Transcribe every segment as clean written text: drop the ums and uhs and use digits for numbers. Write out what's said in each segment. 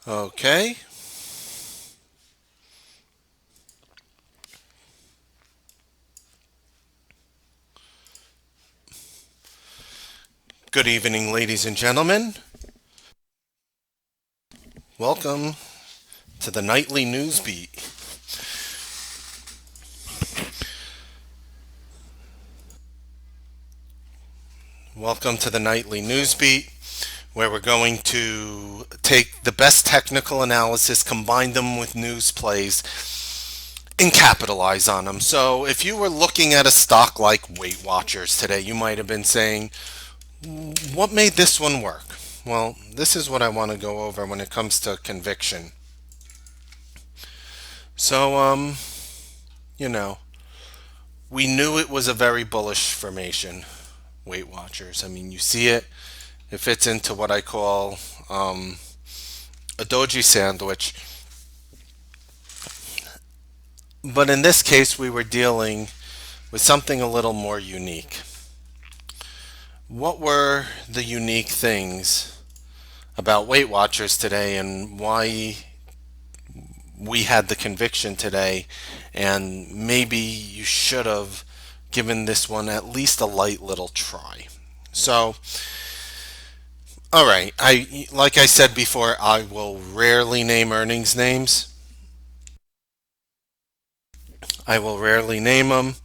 Okay. Good evening, ladies and gentlemen. Welcome to the nightly Newsbeat. Welcome to the nightly Newsbeat, where we're going to take the best technical analysis, combine them with news plays, and capitalize on them. So, if you were looking at a stock like Weight Watchers today, you might have been saying, what made this one work? Well, this is what I want to go over when it comes to conviction. So, you know, we knew it was a very bullish formation, Weight Watchers. I mean, you see it. It fits into what I call a doji sandwich. But in this case, we were dealing with something a little more unique. What were the unique things about Weight Watchers today and why we had the conviction today? And maybe you should have given this one at least a light little try. So, all right. Like I said before, I will rarely name earnings names. I will rarely name them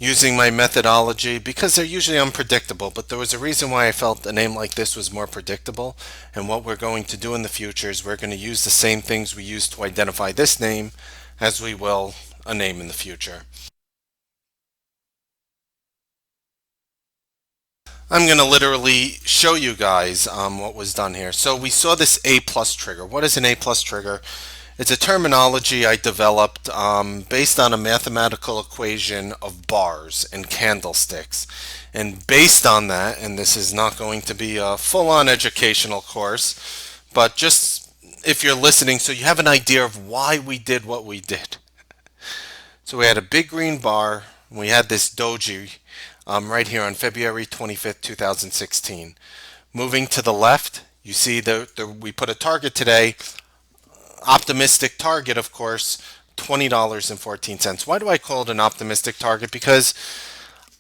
using my methodology because they're usually unpredictable. But there was a reason why I felt a name like this was more predictable. And what we're going to do in the future is we're going to use the same things we use to identify this name as we will a name in the future. I'm going to literally show you guys what was done here. So we saw this A plus trigger. What is an A plus trigger? It's a terminology I developed based on a mathematical equation of bars and candlesticks. And based on that, and this is not going to be a full on educational course, but just if you're listening so you have an idea of why we did what we did. So we had a big green bar, and we had this doji right here on February 25th, 2016. Moving to the left, you see we put a target today, optimistic target, of course, $20.14. Why do I call it an optimistic target? Because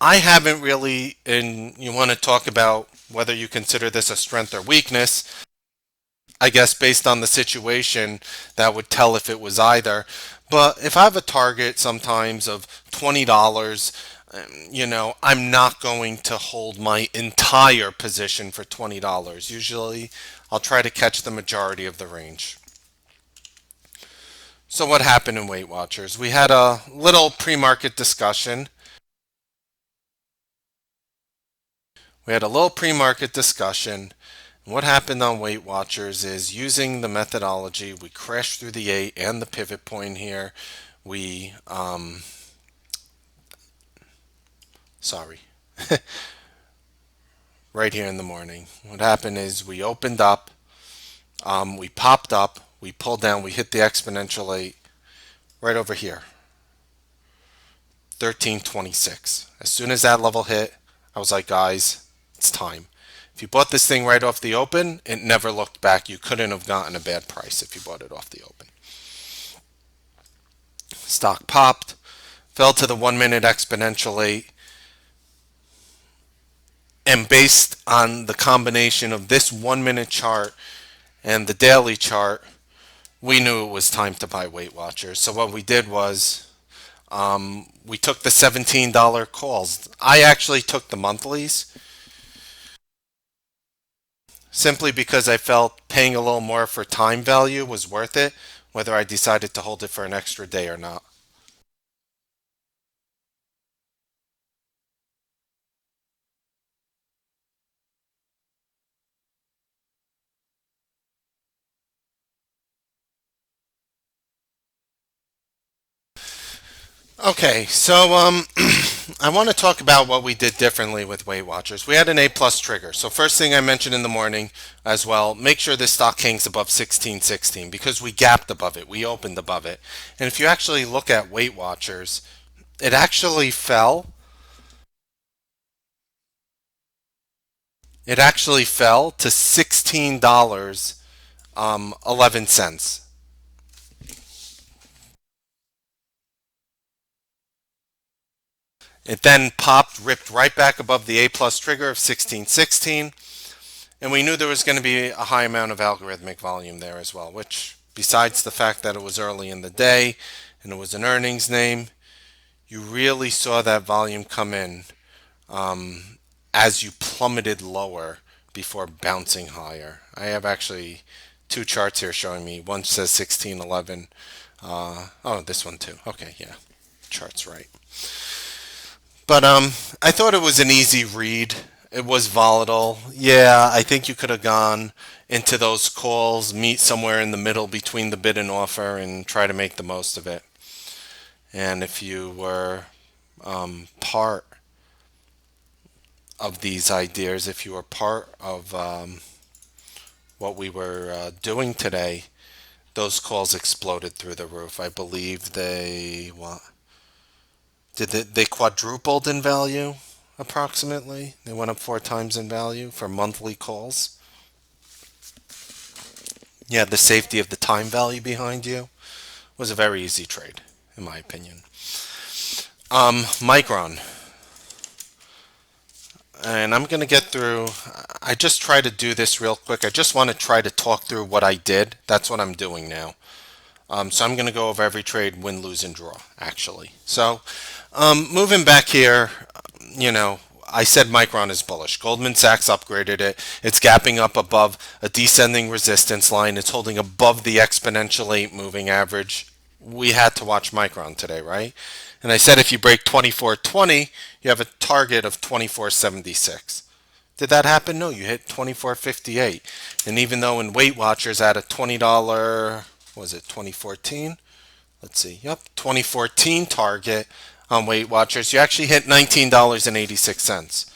I haven't really, and you want to talk about whether you consider this a strength or weakness. I guess based on the situation, that would tell if it was either. But if I have a target sometimes of $20, I'm not going to hold my entire position for $20. Usually, I'll try to catch the majority of the range. So what happened in Weight Watchers? We had a little pre-market discussion. We had a little pre-market discussion. What happened on Weight Watchers is using the methodology, we crashed through the 8 and the pivot point here. We, sorry, right here in the morning. What happened is we opened up, we popped up, we pulled down, we hit the exponential 8 right over here, 1326. As soon as that level hit, I was like, guys, it's time. If you bought this thing right off the open, it never looked back. You couldn't have gotten a bad price if you bought it off the open. Stock popped, fell to the 1 minute exponential 8, and based on the combination of this 1 minute chart and the daily chart, we knew it was time to buy Weight Watchers. So what we did was we took the $17 calls. I actually took the monthlies simply because I felt paying a little more for time value was worth it, whether I decided to hold it for an extra day or not. Okay, so I want to talk about what we did differently with Weight Watchers. We had an A plus trigger. So first thing I mentioned in the morning as well, make sure this stock hangs above 1616 because we gapped above it. We opened above it. And if you actually look at Weight Watchers, it actually fell. It actually fell to $16 11 cents. It then popped, ripped right back above the A plus trigger of 1616, and we knew there was going to be a high amount of algorithmic volume there as well, which, besides the fact that it was early in the day and it was an earnings name, you really saw that volume come in as you plummeted lower before bouncing higher. I have actually two charts here showing me. One says 1611. Oh, this one too. Okay, yeah, chart's right. But I thought it was an easy read. It was volatile. Yeah, I think you could have gone into those calls, meet somewhere in the middle between the bid and offer, and try to make the most of it. And if you were part of these ideas, if you were part of what we were doing today, those calls exploded through the roof. I believe they quadrupled in value approximately. They went up four times in value for monthly calls. Yeah, the safety of the time value behind you was a very easy trade, in my opinion. Micron, and I'm going to get through. I just try to do this real quick. I just want to try to talk through what I did. That's what I'm doing now. So I'm going to go over every trade, win, lose, and draw, actually. So moving back here, I said Micron is bullish. Goldman Sachs upgraded it. It's gapping up above a descending resistance line. It's holding above the exponential 8 moving average. We had to watch Micron today, right? And I said if you break 24.20, you have a target of 24.76. Did that happen? No, you hit 24.58. And even though in Weight Watchers at a $20, was it 2014? Let's see. Yep, 2014 target on Weight Watchers, you actually hit $19.86.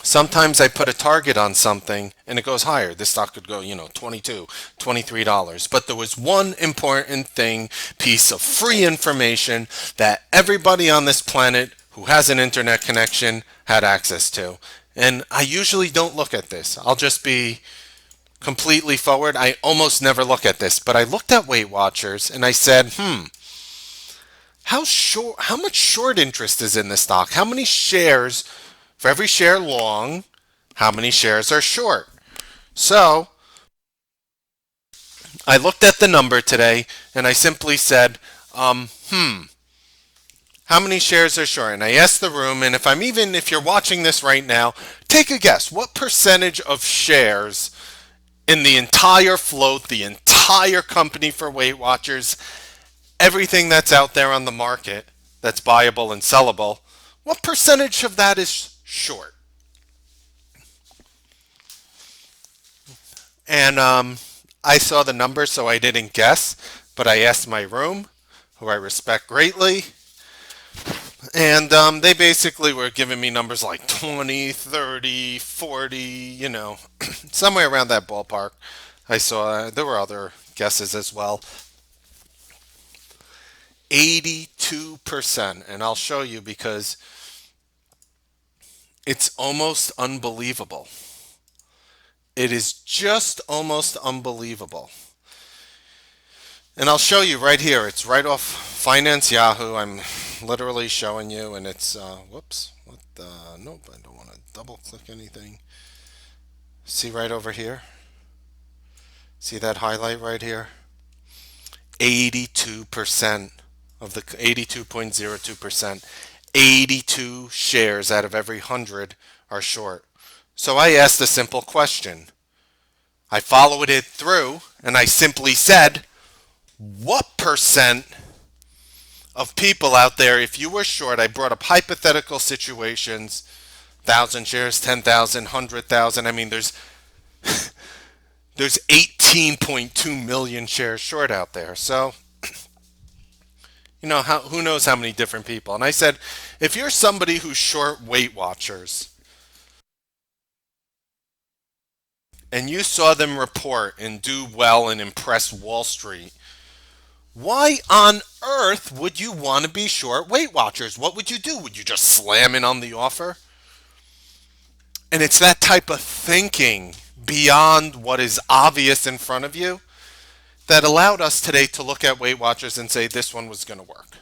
Sometimes I put a target on something and it goes higher. This stock could go, $22, $23. But there was one important thing, piece of free information that everybody on this planet who has an internet connection had access to. And I usually don't look at this. I'll just be completely forward. I almost never look at this, but I looked at Weight Watchers and I said, how much short interest is in this stock? How many shares for every share long? How many shares are short? So I looked at the number today and I simply said, how many shares are short? And I asked the room, and if you're watching this right now, take a guess. What percentage of shares in the entire float, the entire company for Weight Watchers, everything that's out there on the market that's buyable and sellable, what percentage of that is short? And I saw the number, so I didn't guess, but I asked my room, who I respect greatly, and they basically were giving me numbers like 20, 30, 40, somewhere around that ballpark. I saw there were other guesses as well. 82%, and I'll show you because it's almost unbelievable. It is just almost unbelievable. And I'll show you right here. It's right off Finance Yahoo. I'm literally showing you, and it's whoops. What the? Nope. I don't want to double click anything. See right over here. See that highlight right here? 82% of the 82.02%. 82 shares out of every 100 are short. So I asked a simple question. I followed it through, and I simply said, what percent of people out there, if you were short, I brought up hypothetical situations, 1,000 shares, 10,000, 100,000. I mean, there's 18.2 million shares short out there. So, who knows how many different people. And I said, if you're somebody who's short Weight Watchers, and you saw them report and do well and impress Wall Street, why on earth would you want to be short Weight Watchers? What would you do? Would you just slam in on the offer? And it's that type of thinking beyond what is obvious in front of you that allowed us today to look at Weight Watchers and say this one was going to work.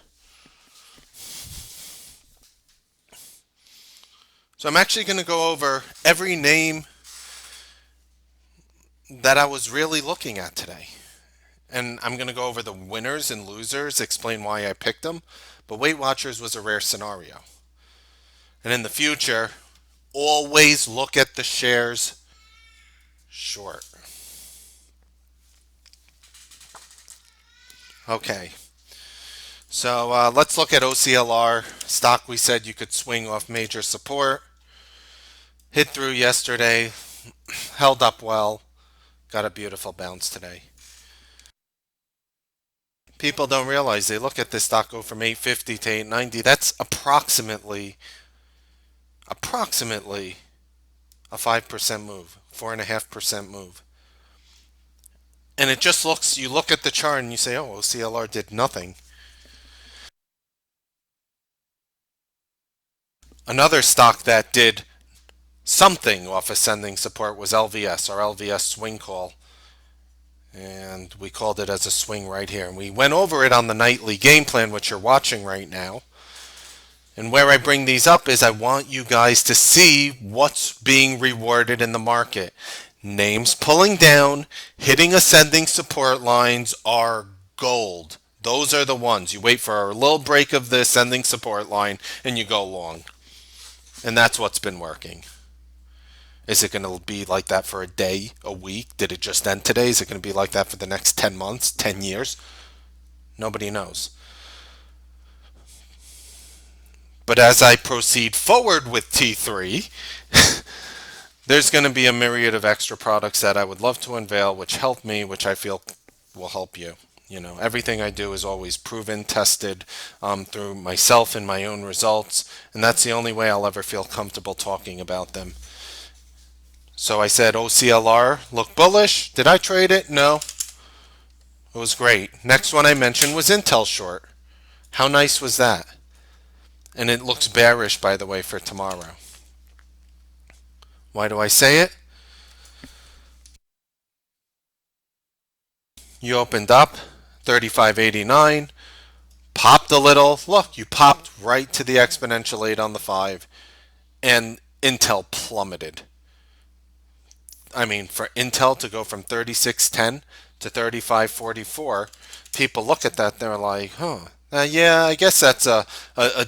So I'm actually going to go over every name that I was really looking at today. And I'm going to go over the winners and losers, explain why I picked them. But Weight Watchers was a rare scenario. And in the future, always look at the shares short. Okay. So let's look at OCLR. Stock we said you could swing off major support. Hit through yesterday. Held up well. Got a beautiful bounce today. People don't realize they look at this stock go from 850 to 890. That's approximately a 5% move, 4.5% move. And it just looks, you look at the chart and you say, oh, OCLR did nothing. Another stock that did something off ascending support was LVS, our LVS swing call. And we called it as a swing right here. And we went over it on the nightly game plan, which you're watching right now. And where I bring these up is I want you guys to see what's being rewarded in the market. Names pulling down, hitting ascending support lines are gold. Those are the ones. You wait for a little break of the ascending support line and you go long. And that's what's been working. Is it going to be like that for a day, a week? Did it just end today? Is it going to be like that for the next 10 months, 10 years? Nobody knows. But as I proceed forward with T3, there's going to be a myriad of extra products that I would love to unveil, which help me, which I feel will help you. You know, everything I do is always proven, tested through myself and my own results, and that's the only way I'll ever feel comfortable talking about them. So I said OCLR, look bullish. Did I trade it? No. It was great. Next one I mentioned was Intel short. How nice was that? And it looks bearish, by the way, for tomorrow. Why do I say it? You opened up 35.89, popped a little. Look, you popped right to the exponential 8 on the 5, and Intel plummeted. I mean, for Intel to go from 36.10 to 35.44, people look at that, they're like, huh, yeah, I guess that's a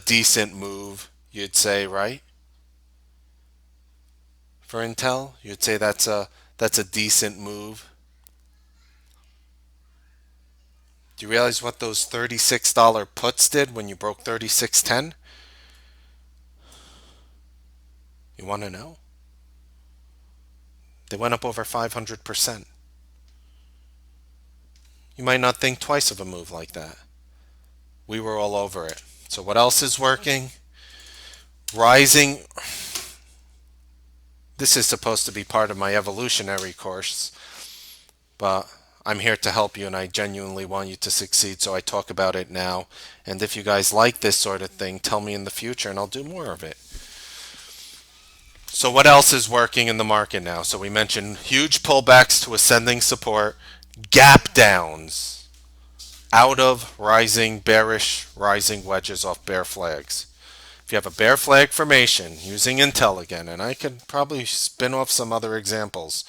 decent move, you'd say, right? For Intel, you'd say that's a decent move. Do you realize what those $36 puts did when you broke 36.10? You want to know? They went up over 500%. You might not think twice of a move like that. We were all over it. So what else is working? Rising. This is supposed to be part of my evolutionary course, but I'm here to help you and I genuinely want you to succeed, so I talk about it now. And if you guys like this sort of thing, tell me in the future and I'll do more of it. So what else is working in the market now? So we mentioned huge pullbacks to ascending support, gap downs out of rising, bearish, rising wedges off bear flags. If you have a bear flag formation, using Intel again, and I could probably spin off some other examples.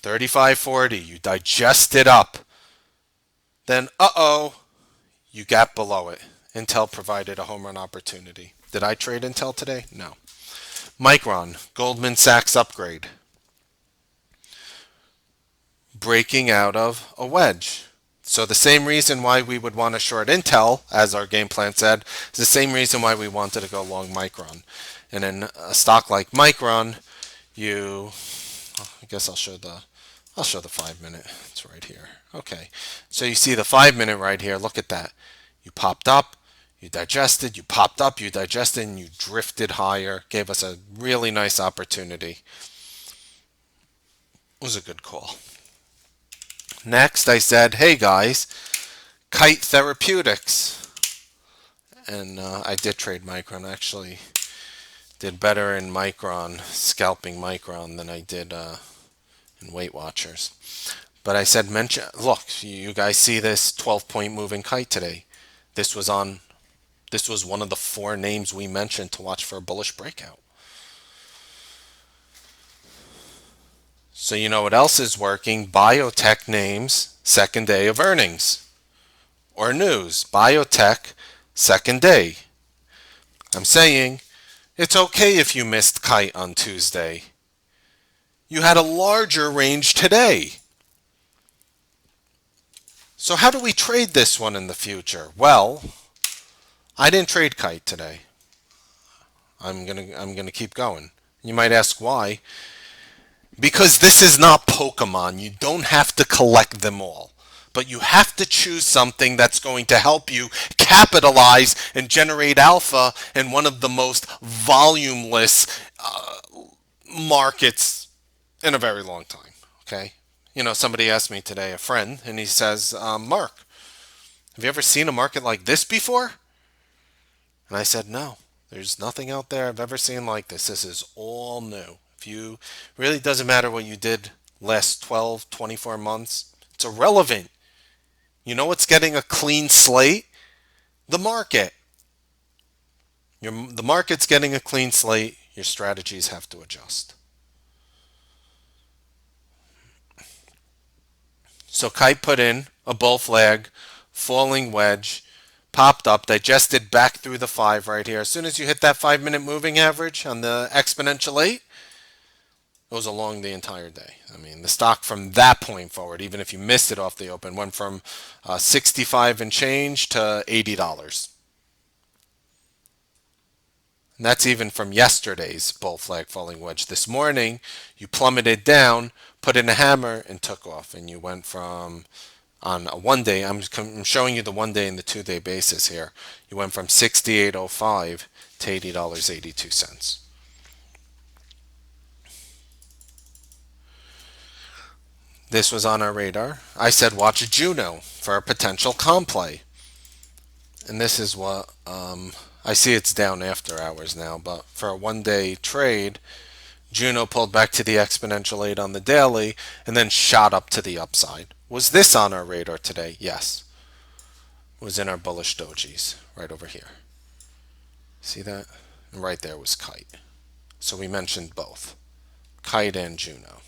35.40, you digest it up. Then, you gap below it. Intel provided a home run opportunity. Did I trade Intel today? No. Micron, Goldman Sachs upgrade. Breaking out of a wedge. So the same reason why we would want to short Intel, as our game plan said, is the same reason why we wanted to go long Micron. And in a stock like Micron, I guess I'll show the 5 minute. It's right here. Okay. So you see the 5 minute right here. Look at that. You popped up, you digested, you popped up, you digested, and you drifted higher. Gave us a really nice opportunity. It was a good call. Next, I said, hey guys, Kite Therapeutics. And I did trade Micron, actually. Did better in Micron, scalping Micron, than I did in Weight Watchers. But I said, mention, look, you guys see this 12-point moving kite today. This was on. This was one of the four names we mentioned to watch for a bullish breakout. So you know what else is working? Biotech names, second day of earnings or news. Biotech, second day. I'm saying it's okay if you missed kite on Tuesday. You had a larger range today. So how do we trade this one in the future? Well, I didn't trade kite today. I'm gonna keep going. You might ask why. Because this is not Pokemon. You don't have to collect them all. But you have to choose something that's going to help you capitalize and generate alpha in one of the most volumeless markets in a very long time. Okay? You know, somebody asked me today, a friend, and he says, Mark, have you ever seen a market like this before? And I said, no. There's nothing out there I've ever seen like this. This is all new. If you really doesn't matter what you did last 12, 24 months, it's irrelevant. You know what's getting a clean slate? The market. The market's getting a clean slate. Your strategies have to adjust. So Kite put in a bull flag, falling wedge, popped up, digested back through the 5 right here. As soon as you hit that 5-minute moving average on the exponential 8, it was along the entire day. I mean, the stock from that point forward, even if you missed it off the open, went from 65 and change to $80. And that's even from yesterday's bull flag falling wedge. This morning, you plummeted down, put in a hammer, and took off. And you went from, on a 1 day, I'm showing you the 1 day and the 2 day basis here. You went from 68.05 to $80.82. This was on our radar. I said watch Juno for a potential comp play. And this is what, I see it's down after hours now, but for a 1 day trade, Juno pulled back to the exponential 8 on the daily and then shot up to the upside. Was this on our radar today? Yes. It was in our bullish dojis right over here. See that? And right there was Kite. So we mentioned both, Kite and Juno.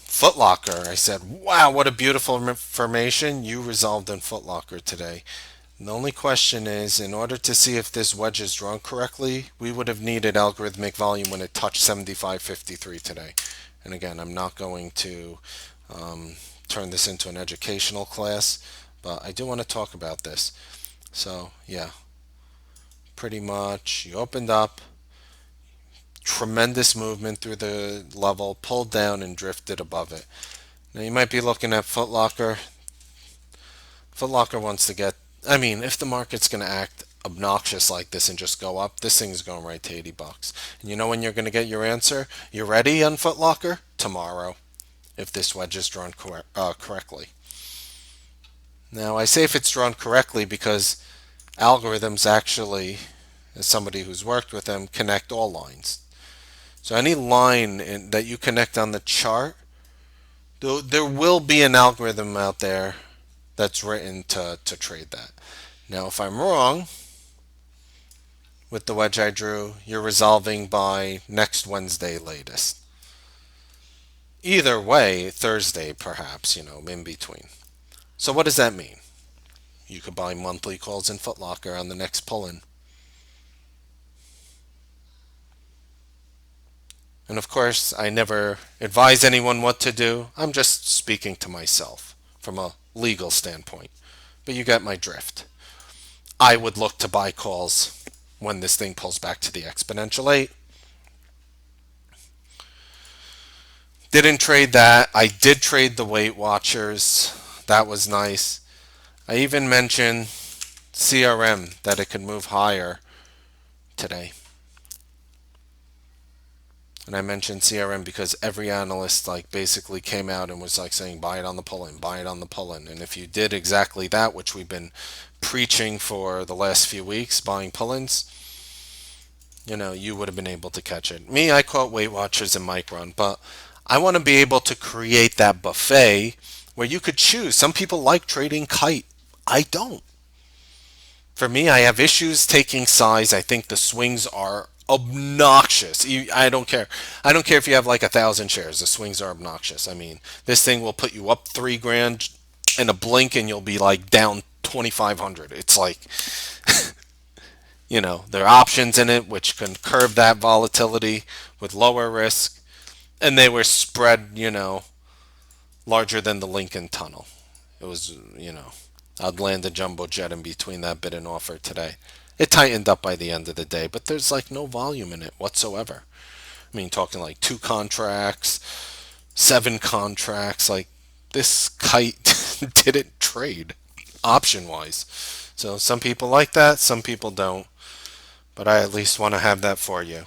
Footlocker, I said, wow, what a beautiful formation you resolved in Footlocker today. And the only question is, in order to see if this wedge is drawn correctly, we would have needed algorithmic volume when it touched 75.53 today. And again, I'm not going to turn this into an educational class, but I do want to talk about this. So, yeah, pretty much you opened up, tremendous movement through the level, pulled down and drifted above it. Now you might be looking at Footlocker. Footlocker wants to get, I mean, if the market's going to act obnoxious like this and just go up, this thing's going right to $80. And you know when you're going to get your answer? You're ready on Footlocker? Tomorrow, if this wedge is drawn correctly. Now I say if it's drawn correctly because algorithms actually, as somebody who's worked with them, connect all lines. So any line that you connect on the chart, there will be an algorithm out there that's written to trade that. Now, if I'm wrong with the wedge I drew, you're resolving by next Wednesday latest. Either way, Thursday perhaps, in between. So what does that mean? You could buy monthly calls in Footlocker on the next pull-in. And of course, I never advise anyone what to do. I'm just speaking to myself from a legal standpoint. But you get my drift. I would look to buy calls when this thing pulls back to the exponential 8. Didn't trade that. I did trade the Weight Watchers. That was nice. I even mentioned CRM, that it could move higher today. And I mentioned CRM because every analyst like basically came out and was like saying buy it on the pull-in, buy it on the pull-in. And if you did exactly that, which we've been preaching for the last few weeks, buying pull-ins, you would have been able to catch it. Me, I caught Weight Watchers and Micron, but I want to be able to create that buffet where you could choose. Some people like trading kite. I don't. For me, I have issues taking size. I think the swings are obnoxious. I don't care. I don't care if you have like 1,000 shares. The swings are obnoxious. I mean, this thing will put you up 3 grand in a blink, and you'll be like down 2,500. It's like, there are options in it which can curb that volatility with lower risk, and they were spread, larger than the Lincoln Tunnel. It was, I'd land a jumbo jet in between that bid and offer today. It tightened up by the end of the day, but there's like no volume in it whatsoever. I mean, talking like 2 contracts, 7 contracts. Like this kite didn't trade option wise. So some people like that, some people don't. But I at least want to have that for you.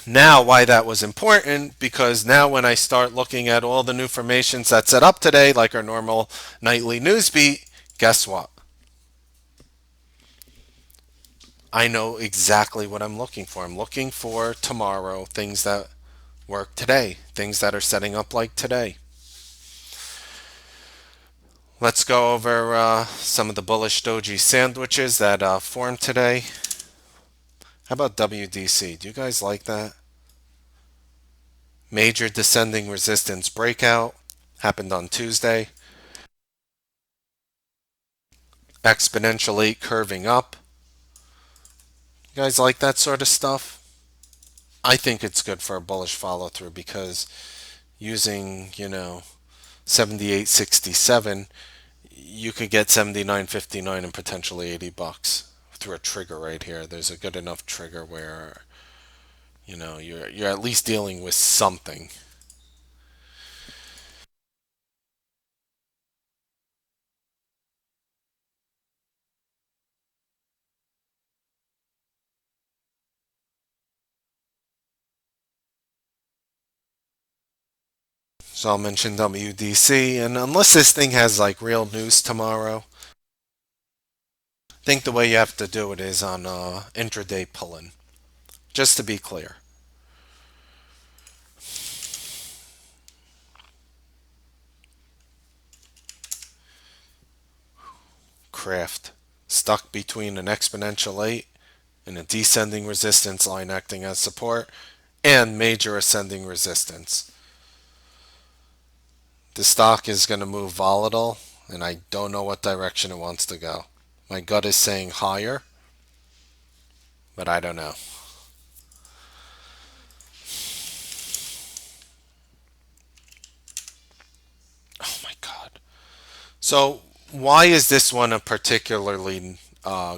Now, why that was important, because now when I start looking at all the new formations that set up today, like our normal nightly news beat, guess what? I know exactly what I'm looking for. I'm looking for tomorrow things that work today, things that are setting up like today. Let's go over some of the bullish doji sandwiches that formed today. How about WDC? Do you guys like that? Major descending resistance breakout happened on Tuesday. Exponentially curving up. You guys like that sort of stuff? I think it's good for a bullish follow through because using, 78.67, you could get 79.59 and potentially $80 through a trigger right here. There's a good enough trigger where, you're at least dealing with something. So I'll mention WDC, and unless this thing has like real news tomorrow, I think the way you have to do it is on intraday pull-in. Just to be clear. Craft. Stuck between an exponential 8 and a descending resistance line acting as support and major ascending resistance. The stock is going to move volatile, and I don't know what direction it wants to go. My gut is saying higher, but I don't know. Oh my God. So, why is this one a particularly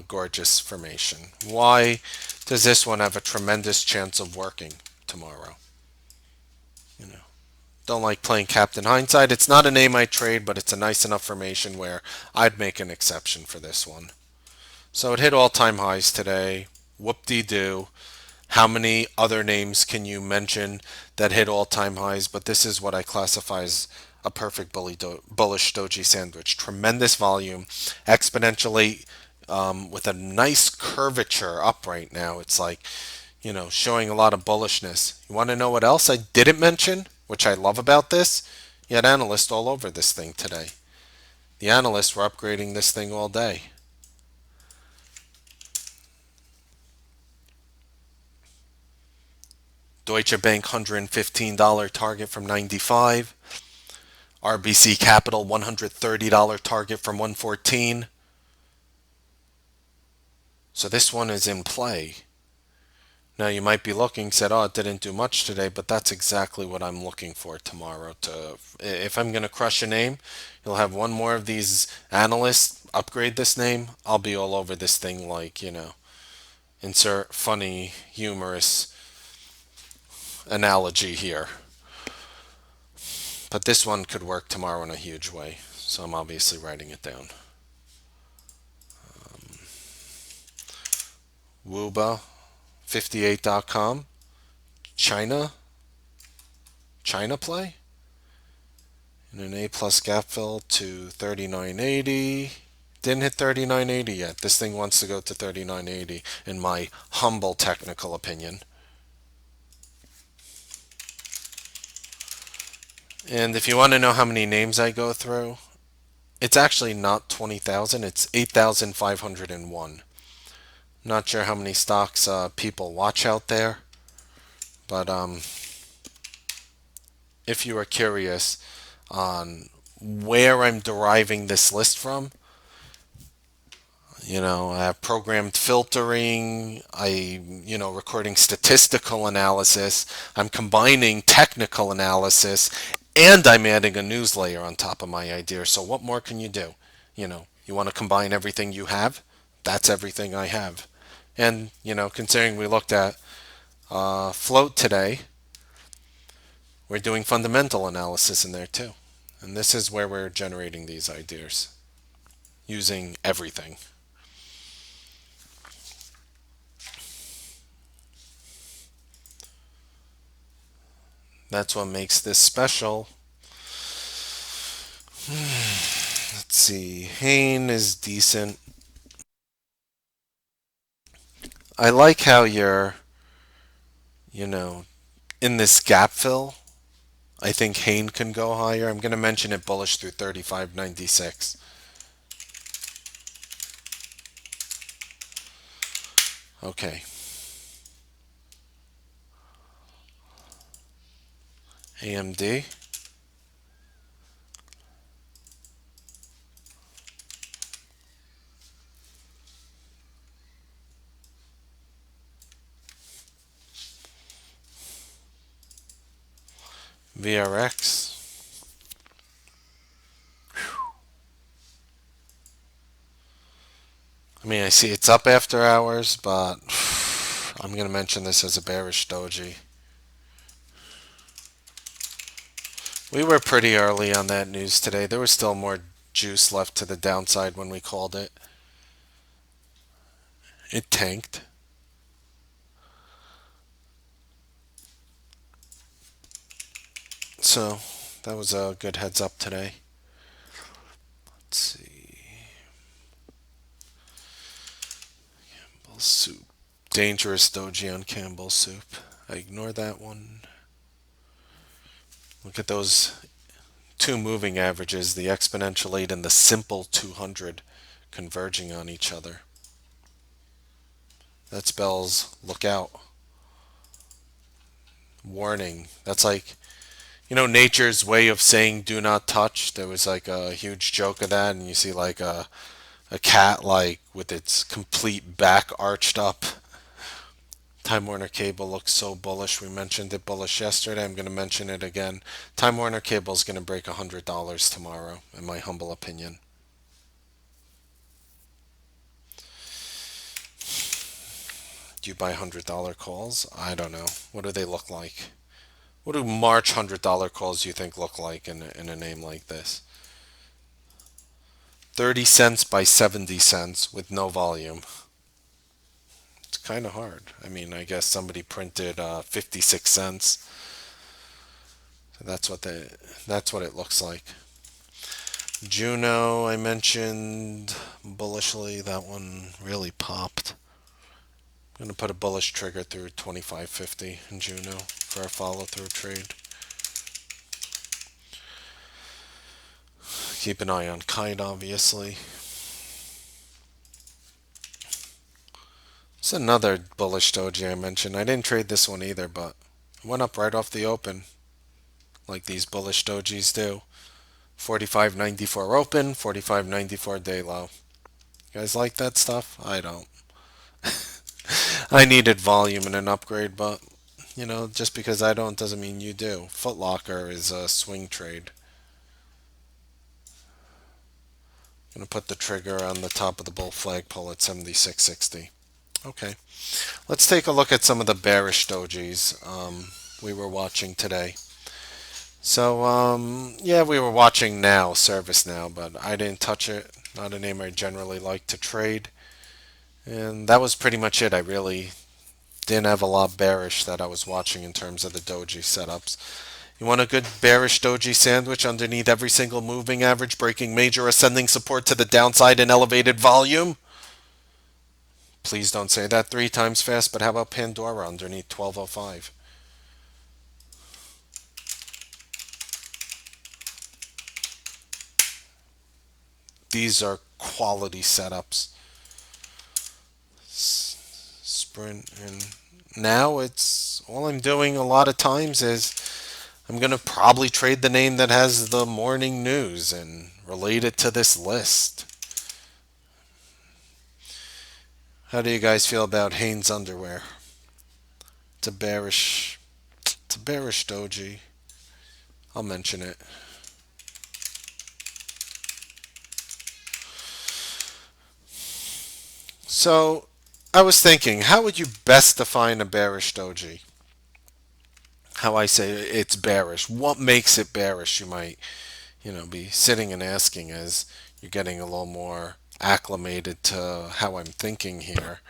gorgeous formation? Why does this one have a tremendous chance of working tomorrow? You know, don't like playing Captain Hindsight. It's not a name I trade, but it's a nice enough formation where I'd make an exception for this one. So it hit all-time highs today. Whoop-de-doo. How many other names can you mention that hit all-time highs? But this is what I classify as a perfect bullish doji sandwich. Tremendous volume, exponentially with a nice curvature up right now. It's like, showing a lot of bullishness. You want to know what else I didn't mention, which I love about this? You had analysts all over this thing today. The analysts were upgrading this thing all day. Deutsche Bank $115 target from 95. RBC Capital $130 target from 114. So this one is in play. Now you might be looking, said, oh, it didn't do much today, but that's exactly what I'm looking for tomorrow. If I'm going to crush a name, you'll have one more of these analysts upgrade this name. I'll be all over this thing like, insert funny, humorous analogy here. But this one could work tomorrow in a huge way, so I'm obviously writing it down. Wooba58.com. China, China play in an A plus gap fill to 3980. Didn't hit 3980 yet. This thing wants to go to 3980 in my humble technical opinion. And if you want to know how many names I go through, it's actually not 20,000, it's 8,501. Not sure how many stocks people watch out there, but if you are curious on where I'm deriving this list from, I have programmed filtering, recording statistical analysis, I'm combining technical analysis, and I'm adding a news layer on top of my idea. So what more can you do? You want to combine everything you have? That's everything I have. And, considering we looked at float today, we're doing fundamental analysis in there too. And this is where we're generating these ideas using everything. That's what makes this special. Let's see. Hain is decent. I like how you know, in this gap fill, I think Hain can go higher. I'm going to mention it bullish through 35.96. Okay. AMD. VRX. I mean, I see it's up after hours, but I'm going to mention this as a bearish doji. We were pretty early on that news today. There was still more juice left to the downside when we called it. It tanked. So that was a good heads up today. Let's see. Campbell Soup. Dangerous doji on Campbell Soup. I ignore that one. Look at those two moving averages, the exponential 8 and the simple 200 converging on each other. That spells look out. Warning. That's like, nature's way of saying do not touch. There was like a huge joke of that, and you see like a cat like with its complete back arched up. Time Warner Cable looks so bullish. We mentioned it bullish yesterday. I'm going to mention it again. Time Warner Cable is going to break $100 tomorrow, in my humble opinion. Do you buy $100 calls? I don't know. What do they look like? What do March $100 calls you think look like in a name like this? 30 cents by 70 cents with no volume. It's kind of hard. I mean, I guess somebody printed 56 cents. So that's what it looks like. Juno, I mentioned bullishly. That one really popped. I'm going to put a bullish trigger through 25.50 in Juno for a follow-through trade. Keep an eye on Kite, obviously. It's another bullish doji I mentioned. I didn't trade this one either, but it went up right off the open, like these bullish dojis do. 45.94 open, 45.94 day low. You guys like that stuff? I don't. I needed volume and an upgrade, but just because I don't doesn't mean you do. Foot Locker is a swing trade. I'm going to put the trigger on the top of the bull flagpole at 76.60. Okay. Let's take a look at some of the bearish dojis we were watching today. So, yeah, we were watching now, Service Now, but I didn't touch it. Not a name I generally like to trade. And that was pretty much it. I really Didn't have a lot bearish that I was watching in terms of the doji setups. You want a good bearish doji sandwich underneath every single moving average, breaking major ascending support to the downside in elevated volume? Please don't say that 3 times fast, but how about Pandora underneath 1205? These are quality setups. Sprint, and now it's all I'm doing a lot of times is I'm going to probably trade the name that has the morning news and relate it to this list. How do you guys feel about Hanes underwear? It's a bearish doji. I'll mention it. So I was thinking, how would you best define a bearish doji? How I say it's bearish. What makes it bearish? You might, be sitting and asking as you're getting a little more acclimated to how I'm thinking here.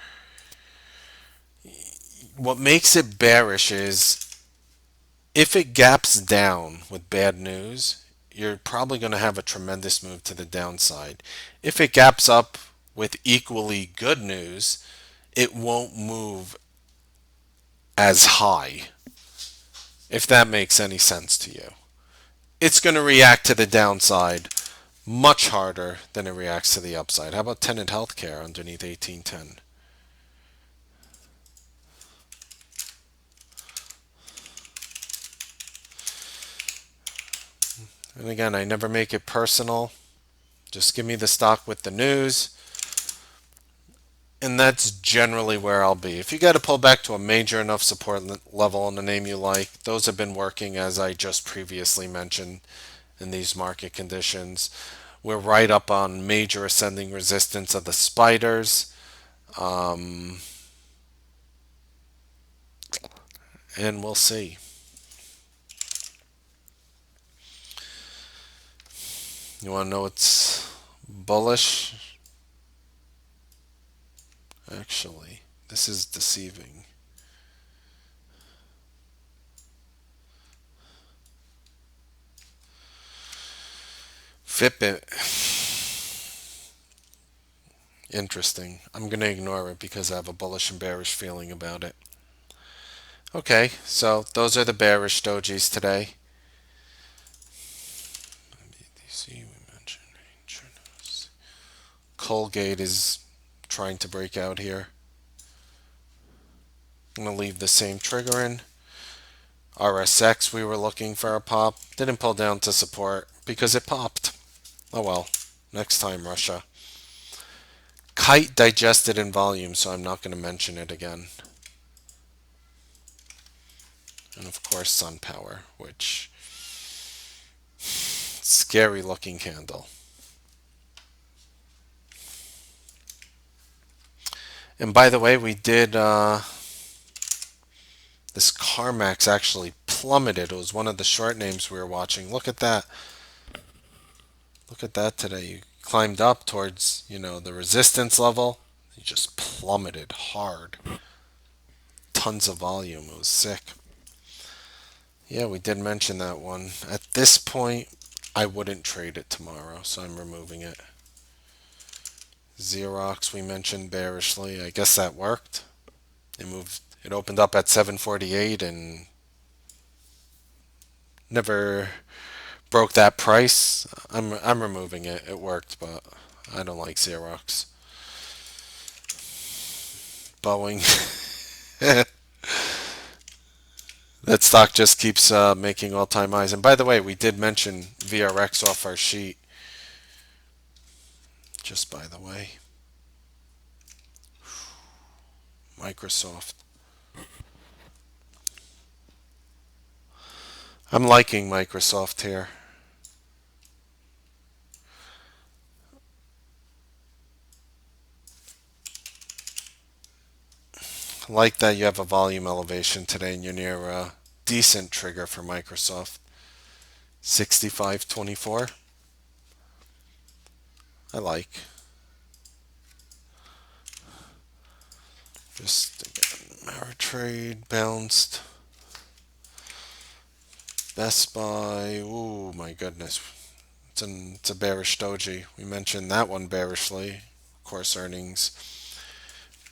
What makes it bearish is if it gaps down with bad news, you're probably going to have a tremendous move to the downside. If it gaps up with equally good news, it won't move as high, if that makes any sense to you. It's going to react to the downside much harder than it reacts to the upside. How about Tenet Healthcare underneath 1810? And again, I never make it personal. Just give me the stock with the news. And that's generally where I'll be. If you got to pull back to a major enough support level on the name you like, those have been working as I just previously mentioned in these market conditions. We're right up on major ascending resistance of the spiders. And we'll see. You want to know what's bullish? Actually, this is deceiving. Fitbit. Interesting. I'm going to ignore it because I have a bullish and bearish feeling about it. Okay, so those are the bearish dojis today. BTC, we mentioned. Colgate is trying to break out here. I'm going to leave the same trigger in. RSX, we were looking for a pop. Didn't pull down to support because it popped. Oh well, next time, Russia. Kite digested in volume, so I'm not going to mention it again. And of course, SunPower, which scary looking candle. And by the way, we did this CarMax actually plummeted. It was one of the short names we were watching. Look at that. Look at that today. You climbed up towards, the resistance level. You just plummeted hard. Tons of volume. It was sick. Yeah, we did mention that one. At this point, I wouldn't trade it tomorrow, so I'm removing it. Xerox, we mentioned bearishly. I guess that worked. It opened up at 748 and never broke that price. I'm removing it. It worked, but I don't like Xerox. Boeing. That stock just keeps making all-time highs. And by the way, we did mention VRX off our sheet. Just by the way. Microsoft. I'm liking Microsoft here. I like that you have a volume elevation today and you're near a decent trigger for Microsoft. 65.24. I like. Just again, Fair Trade bounced. Best Buy. Ooh, my goodness. It's a bearish doji. We mentioned that one bearishly. Of course, earnings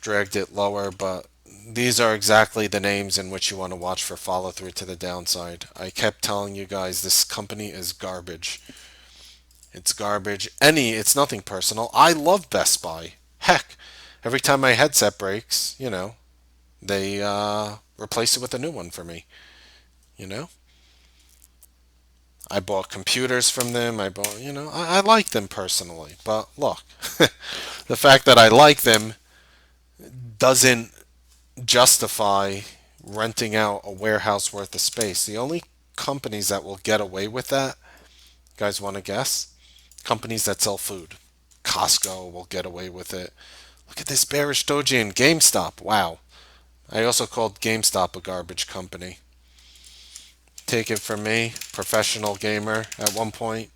dragged it lower, but these are exactly the names in which you want to watch for follow through to the downside. I kept telling you guys this company is garbage. It's garbage. It's nothing personal. I love Best Buy. Heck, every time my headset breaks, they replace it with a new one for me. You know, I bought computers from them. I like them personally. But look, the fact that I like them doesn't justify renting out a warehouse worth of space. The only companies that will get away with that, you guys want to guess? Companies that sell food. Costco will get away with it. Look at this bearish doji in GameStop. Wow. I also called GameStop a garbage company. Take it from me, professional gamer at one point.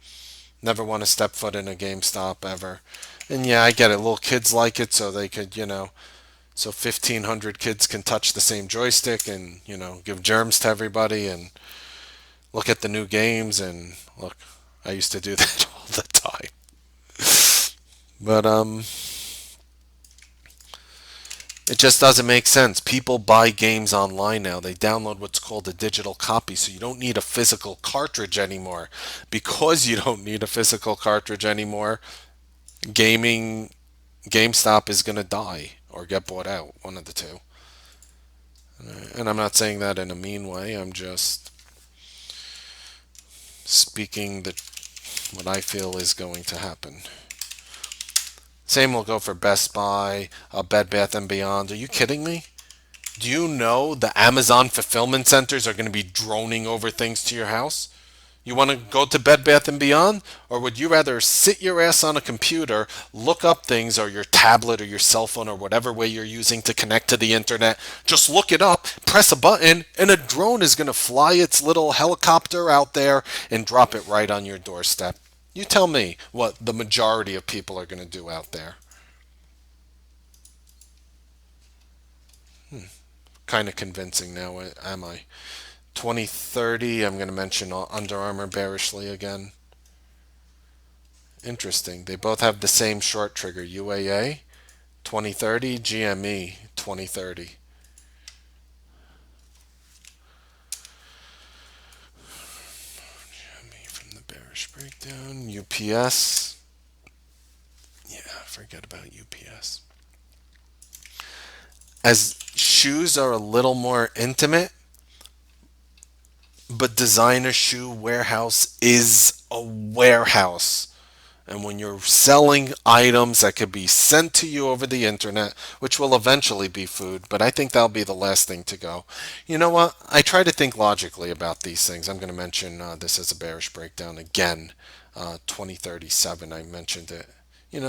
Never want to step foot in a GameStop ever. And yeah, I get it. Little kids like it so they could, so 1,500 kids can touch the same joystick and, give germs to everybody and look at the new games. And look, I used to do that all the time. But, it just doesn't make sense. People buy games online now. They download what's called a digital copy, so you don't need a physical cartridge anymore. Because you don't need a physical cartridge anymore, gaming GameStop is going to die or get bought out, one of the two. And I'm not saying that in a mean way. I'm just speaking what I feel is going to happen. Same will go for Best Buy, Bed Bath and Beyond. Are you kidding me? Do you know the Amazon fulfillment centers are going to be droning over things to your house? You want to go to Bed Bath and Beyond, or would you rather sit your ass on a computer, look up things, or your tablet or your cell phone or whatever way you're using to connect to the internet? Just look it up, press a button, and a drone is going to fly its little helicopter out there and drop it right on your doorstep. You tell me what the majority of people are going to do out there. Kind of convincing now, am I? 2030, I'm going to mention Under Armour bearishly again. Interesting. They both have the same short trigger, UAA 2030, GME 2030. GME from the bearish breakdown. UPS. Yeah, forget about UPS. As shoes are a little more intimate, but Designer Shoe Warehouse is a warehouse. And when you're selling items that could be sent to you over the internet, which will eventually be food, but I think that'll be the last thing to go. You know what? I try to think logically about these things. I'm going to mention this as a bearish breakdown again. 2037, I mentioned it.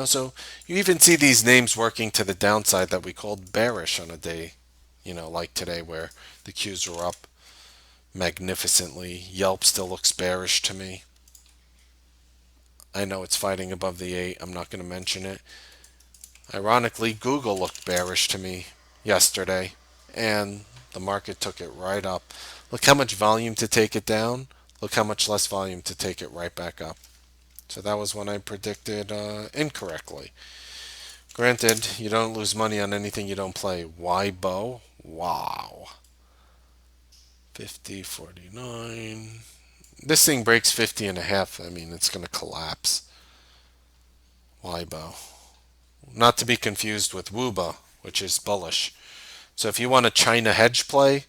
So you even see these names working to the downside that we called bearish on a day, like today where the Qs were up magnificently. Yelp still looks bearish to me. I know it's fighting above the 8. I'm not going to mention it. Ironically, Google looked bearish to me yesterday, and the market took it right up. Look how much volume to take it down. Look how much less volume to take it right back up. So that was when I predicted incorrectly. Granted, you don't lose money on anything you don't play. Why bow? Wow. 50, 49. This thing breaks 50 and a half. I mean, it's going to collapse. Weibo. Not to be confused with Wuba, which is bullish. So if you want a China hedge play,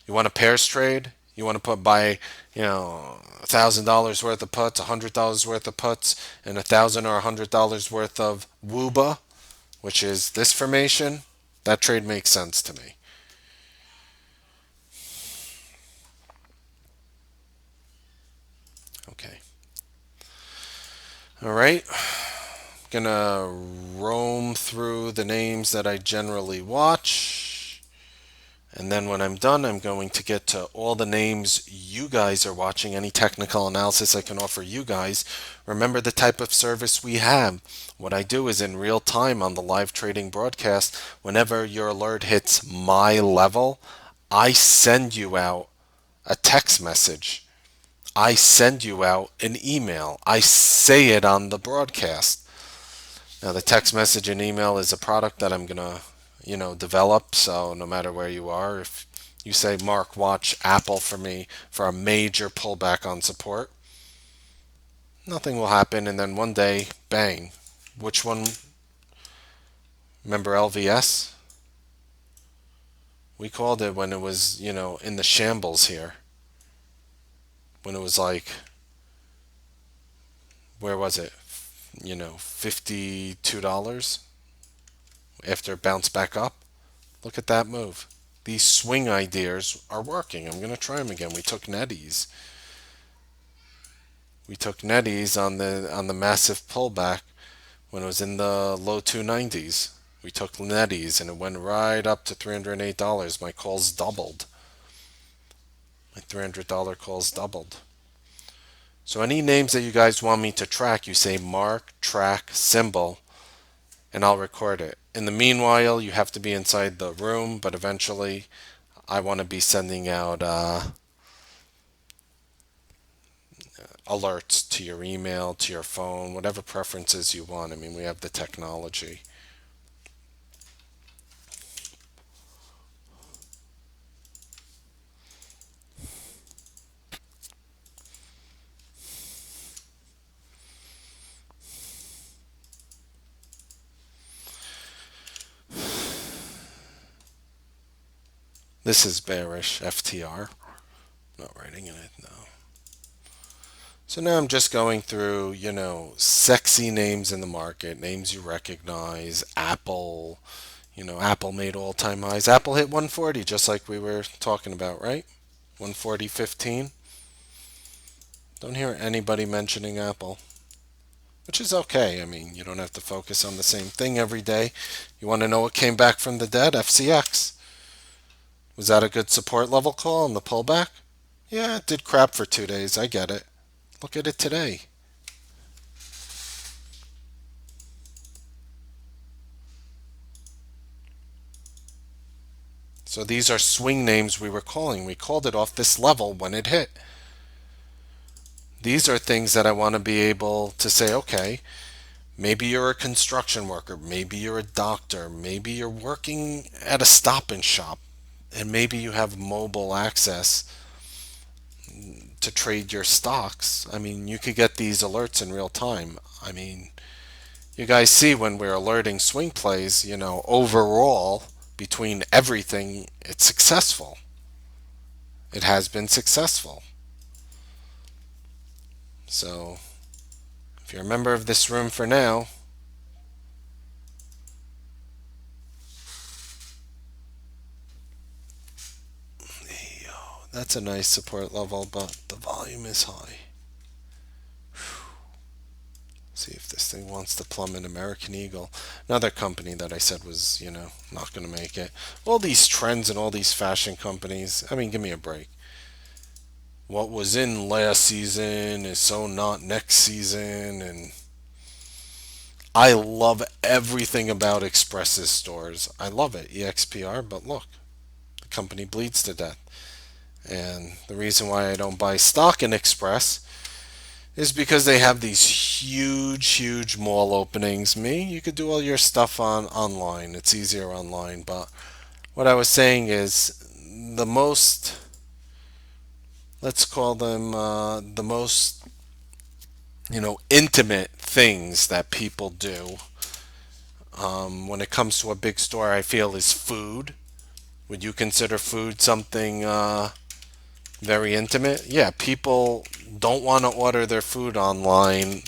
you want a pairs trade, you want to buy, $1,000 worth of puts, $100 worth of puts, and $1,000 or $100 worth of Wuba, which is this formation, that trade makes sense to me. Okay. All right. Gonna roam through the names that I generally watch, And then when I'm done, I'm going to get to all the names you guys are watching, any technical analysis I can offer you guys. Remember the type of service we have. What I do is in real time on the live trading broadcast, whenever your alert hits my level, I send you out a text message. I send you out an email. I say it on the broadcast. Now, the text message and email is a product that I'm going to, develop. So no matter where you are, if you say, Mark, watch Apple for me for a major pullback on support, nothing will happen. And then one day, bang. Which one? Remember LVS? We called it when it was, in the shambles here. When it was like, where was it? $52 after it bounced back up. Look at that move. These swing ideas are working. I'm going to try them again. We took netties. We took netties on the massive pullback when it was in the low 290s. We took netties and it went right up to $308. My calls doubled. My $300 calls doubled. So any names that you guys want me to track, you say mark, track, symbol, and I'll record it. In the meanwhile, you have to be inside the room, but eventually I want to be sending out alerts to your email, to your phone, whatever preferences you want. I mean, we have the technology. This is bearish, FTR. Not writing in it, no. So now I'm just going through, sexy names in the market, names you recognize. Apple, Apple made all-time highs. Apple hit 140, just like we were talking about, right? 140.15. Don't hear anybody mentioning Apple, which is okay. I mean, you don't have to focus on the same thing every day. You want to know what came back from the dead? FCX. Was that a good support level call on the pullback? Yeah, it did crap for 2 days. I get it. Look at it today. So these are swing names we were calling. We called it off this level when it hit. These are things that I want to be able to say, okay, maybe you're a construction worker, maybe you're a doctor, maybe you're working at a stop and shop, and maybe you have mobile access to trade your stocks. I mean, you could get these alerts in real time. I mean, you guys see when we're alerting swing plays, overall, between everything, it's successful. It has been successful. So, if you're a member of this room for now, that's a nice support level, but the volume is high. See if this thing wants to plummet. American Eagle, another company that I said was, not going to make it. All these trends and all these fashion companies, I mean, give me a break. What was in last season is so not next season, and I love everything about Express's stores. I love it, EXPR, but look, the company bleeds to death. And the reason why I don't buy stock in Express is because they have these huge mall openings. You could do all your stuff online. It's easier online. But what I was saying is the most, let's call them the most, intimate things that people do when it comes to a big store, I feel, is food. Would you consider food something very intimate? Yeah, people don't want to order their food online.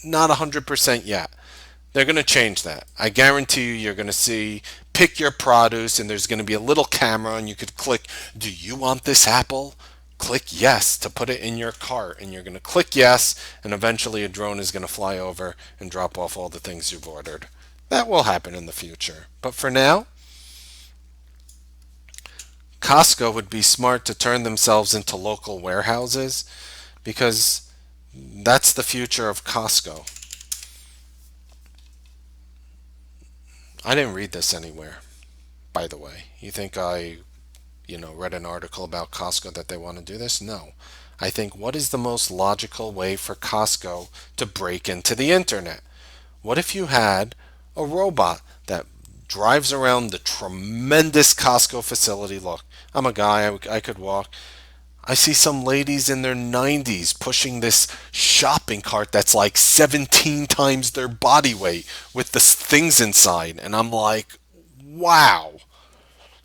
Not 100% yet. They're going to change that. I guarantee you're going to see pick your produce and there's going to be a little camera and you could click, do you want this apple? Click yes to put it in your cart, and you're going to click yes, and eventually a drone is going to fly over and drop off all the things you've ordered. That will happen in the future. But for now, Costco would be smart to turn themselves into local warehouses because that's the future of Costco. I didn't read this anywhere, by the way. You think I read an article about Costco that they want to do this? No. I think what is the most logical way for Costco to break into the internet? What if you had a robot that drives around the tremendous Costco facility? Look, I'm a guy, I could walk. I see some ladies in their 90s pushing this shopping cart that's like 17 times their body weight with the things inside. And I'm like, wow.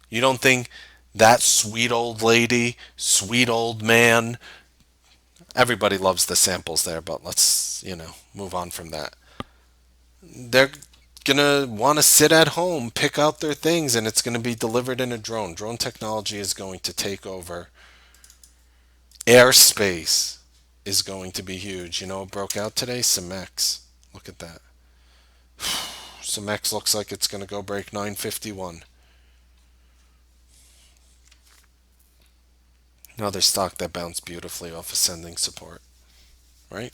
You don't think that sweet old lady, sweet old man, everybody loves the samples there, but let's move on from that. They're gonna want to sit at home, pick out their things, and it's gonna be delivered in a drone. Drone technology is going to take over. Airspace is going to be huge. You know what broke out today? Cemex. Look at that. Cemex looks like it's gonna go break 951. Another stock that bounced beautifully off ascending support, right?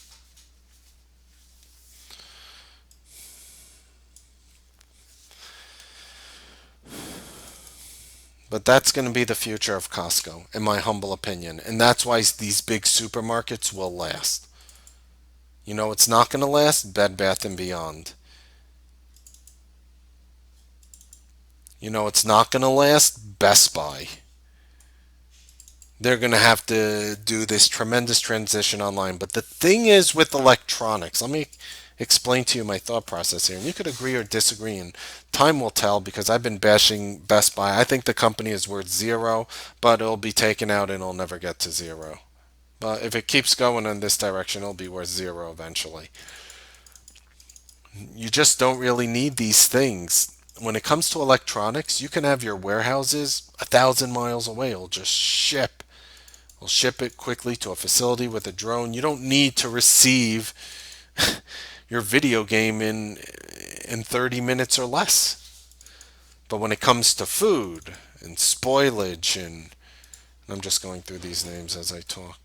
But that's going to be the future of Costco, in my humble opinion. And that's why these big supermarkets will last. You know it's not going to last? Bed Bath and Beyond. You know it's not going to last? Best Buy. They're going to have to do this tremendous transition online. But the thing is with electronics, let me explain to you my thought process here. And you could agree or disagree, and time will tell because I've been bashing Best Buy. I think the company is worth zero, but it'll be taken out and it'll never get to zero. But if it keeps going in this direction, it'll be worth zero eventually. You just don't really need these things. When it comes to electronics, you can have your warehouses 1,000 miles away. It'll just ship. We'll ship it quickly to a facility with a drone. You don't need to receive your video game in 30 minutes or less. But when it comes to food and spoilage and I'm just going through these names as I talk.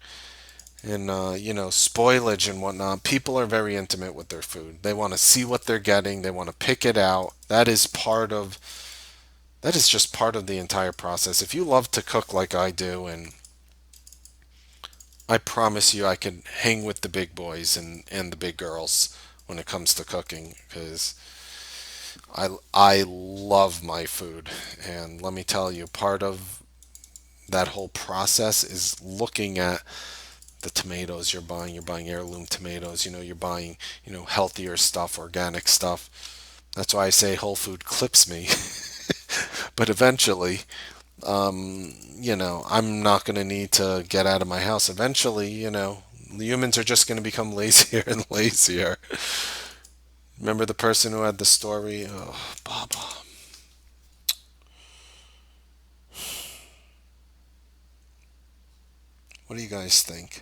And spoilage and whatnot. People are very intimate with their food. They want to see what they're getting. They want to pick it out. That is just part of the entire process. If you love to cook like I do, and I promise you I can hang with the big boys and the big girls when it comes to cooking because I love my food. And let me tell you, part of that whole process is looking at the tomatoes you're buying. You're buying heirloom tomatoes. You're buying healthier stuff, organic stuff. That's why I say whole food clips me. But eventually, I'm not going to need to get out of my house. Eventually, the humans are just going to become lazier and lazier. Remember the person who had the story? Oh, Baba. What do you guys think?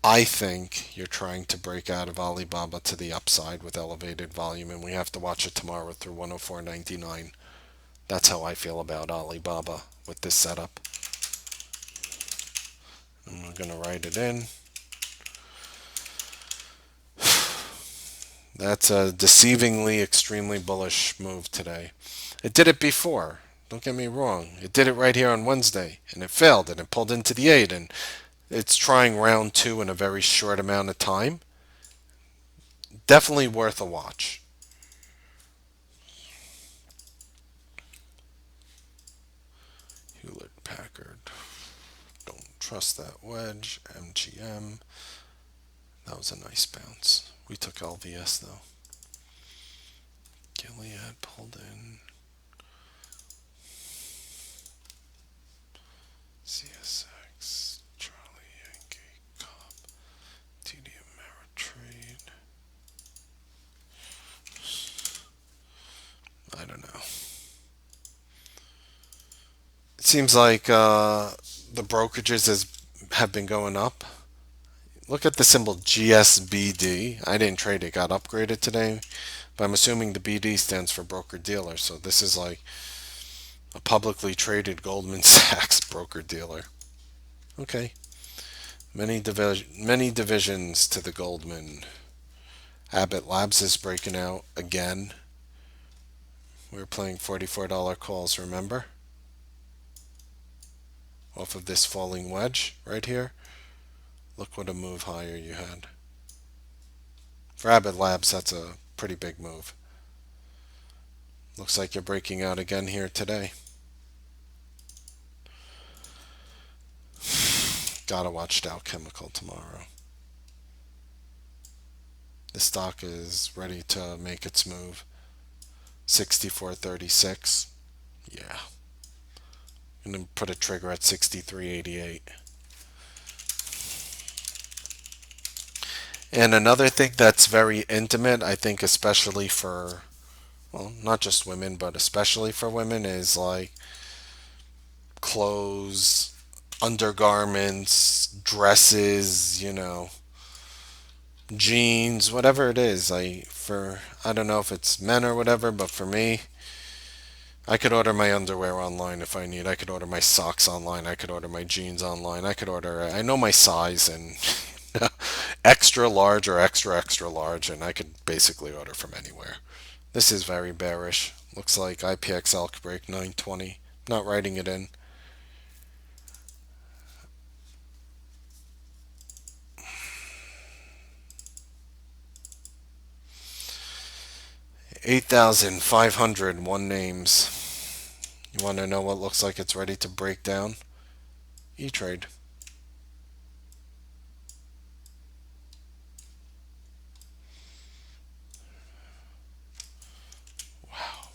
I think you're trying to break out of Alibaba to the upside with elevated volume, and we have to watch it tomorrow through 104.99. That's how I feel about Alibaba with this setup. And we're going to write it in. That's a deceivingly extremely bullish move today. It did it before. Don't get me wrong. It did it right here on Wednesday, and it failed, and it pulled into the 8, and it's trying round 2 in a very short amount of time. Definitely worth a watch. Hewlett Packard. Don't trust that wedge. MGM. That was a nice bounce. We took LVS though. Gilead pulled in. CSX. Charlie Yankee. Cop. TD Ameritrade. I don't know. It seems like the have been going up. Look at the symbol GSBD. I didn't trade it, got upgraded today. But I'm assuming the BD stands for broker dealer. So this is like A publicly traded Goldman Sachs broker-dealer. Okay. Many divisions to the Goldman. Abbott Labs is breaking out again. We were playing $44 calls, remember? Off of this falling wedge right here. Look what a move higher you had. For Abbott Labs, that's a pretty big move. Looks like you're breaking out again here today. Gotta watch Dow Chemical tomorrow. The stock is ready to make its move. 64.36. Yeah. I'm going to put a trigger at 63.88. And another thing that's very intimate, I think especially for, well, not just women, but especially for women, is like clothes, undergarments, dresses, jeans, whatever it is. I don't know if it's men or whatever, but for me, I could order my underwear online if I need. I could order my socks online. I could order my jeans online. I know my size and extra large or extra extra large, and I could basically order from anywhere. This is very bearish. Looks like IPXL could break 920. Not writing it in. $8,501 names. You want to know what looks like it's ready to break down? E-Trade. Wow.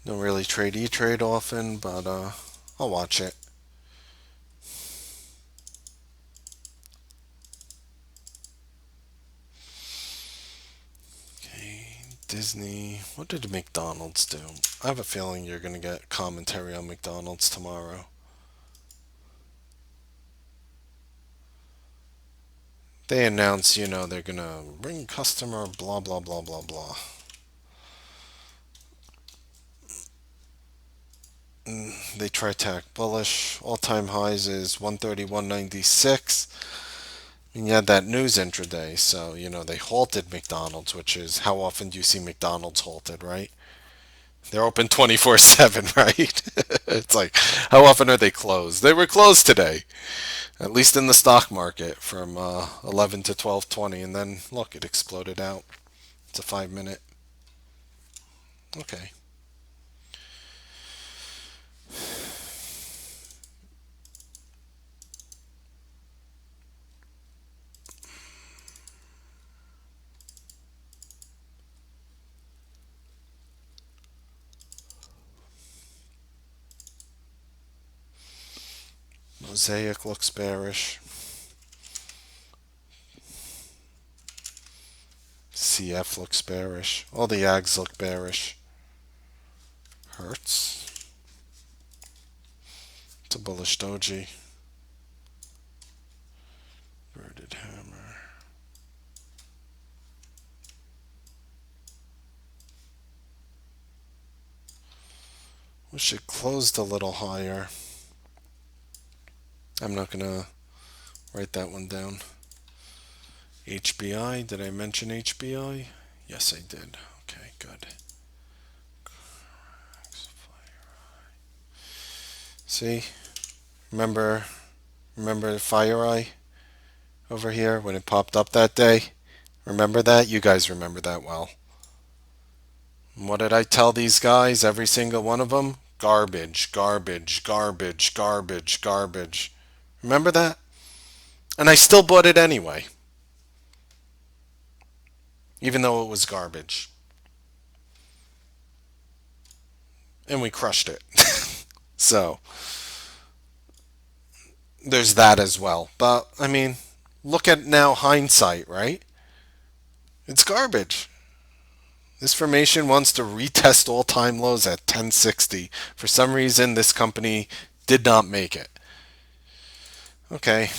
Don't really trade E-Trade often, but I'll watch it. Okay, Disney. What did McDonald's do? I have a feeling you're going to get commentary on McDonald's tomorrow. They announce, they're going to bring customer blah, blah, blah, blah, blah. They try to act bullish. All-time highs is 131.96. And you had that news intraday, so they halted McDonald's, which is how often do you see McDonald's halted, right? They're open 24/7, right? It's like how often are they closed? They were closed today, at least in the stock market from 11 to 12:20, and then look, it exploded out. It's a 5 minute. Okay. Mosaic looks bearish. CF looks bearish. All the ags look bearish. Hertz. It's a bullish doji. Inverted hammer. Wish it closed a little higher. I'm not gonna write that one down. HBI. Did I mention HBI? Yes, I did. Okay, good. See? Remember FireEye over here when it popped up that day? Remember that? You guys remember that well. And what did I tell these guys? Every single one of them? Garbage, garbage, garbage, garbage, garbage. Remember that? And I still bought it anyway. Even though it was garbage. And we crushed it. So, there's that as well. But I mean, look at now hindsight, right? It's garbage. This formation wants to retest all-time lows at 1060. For some reason, this company did not make it. Okay.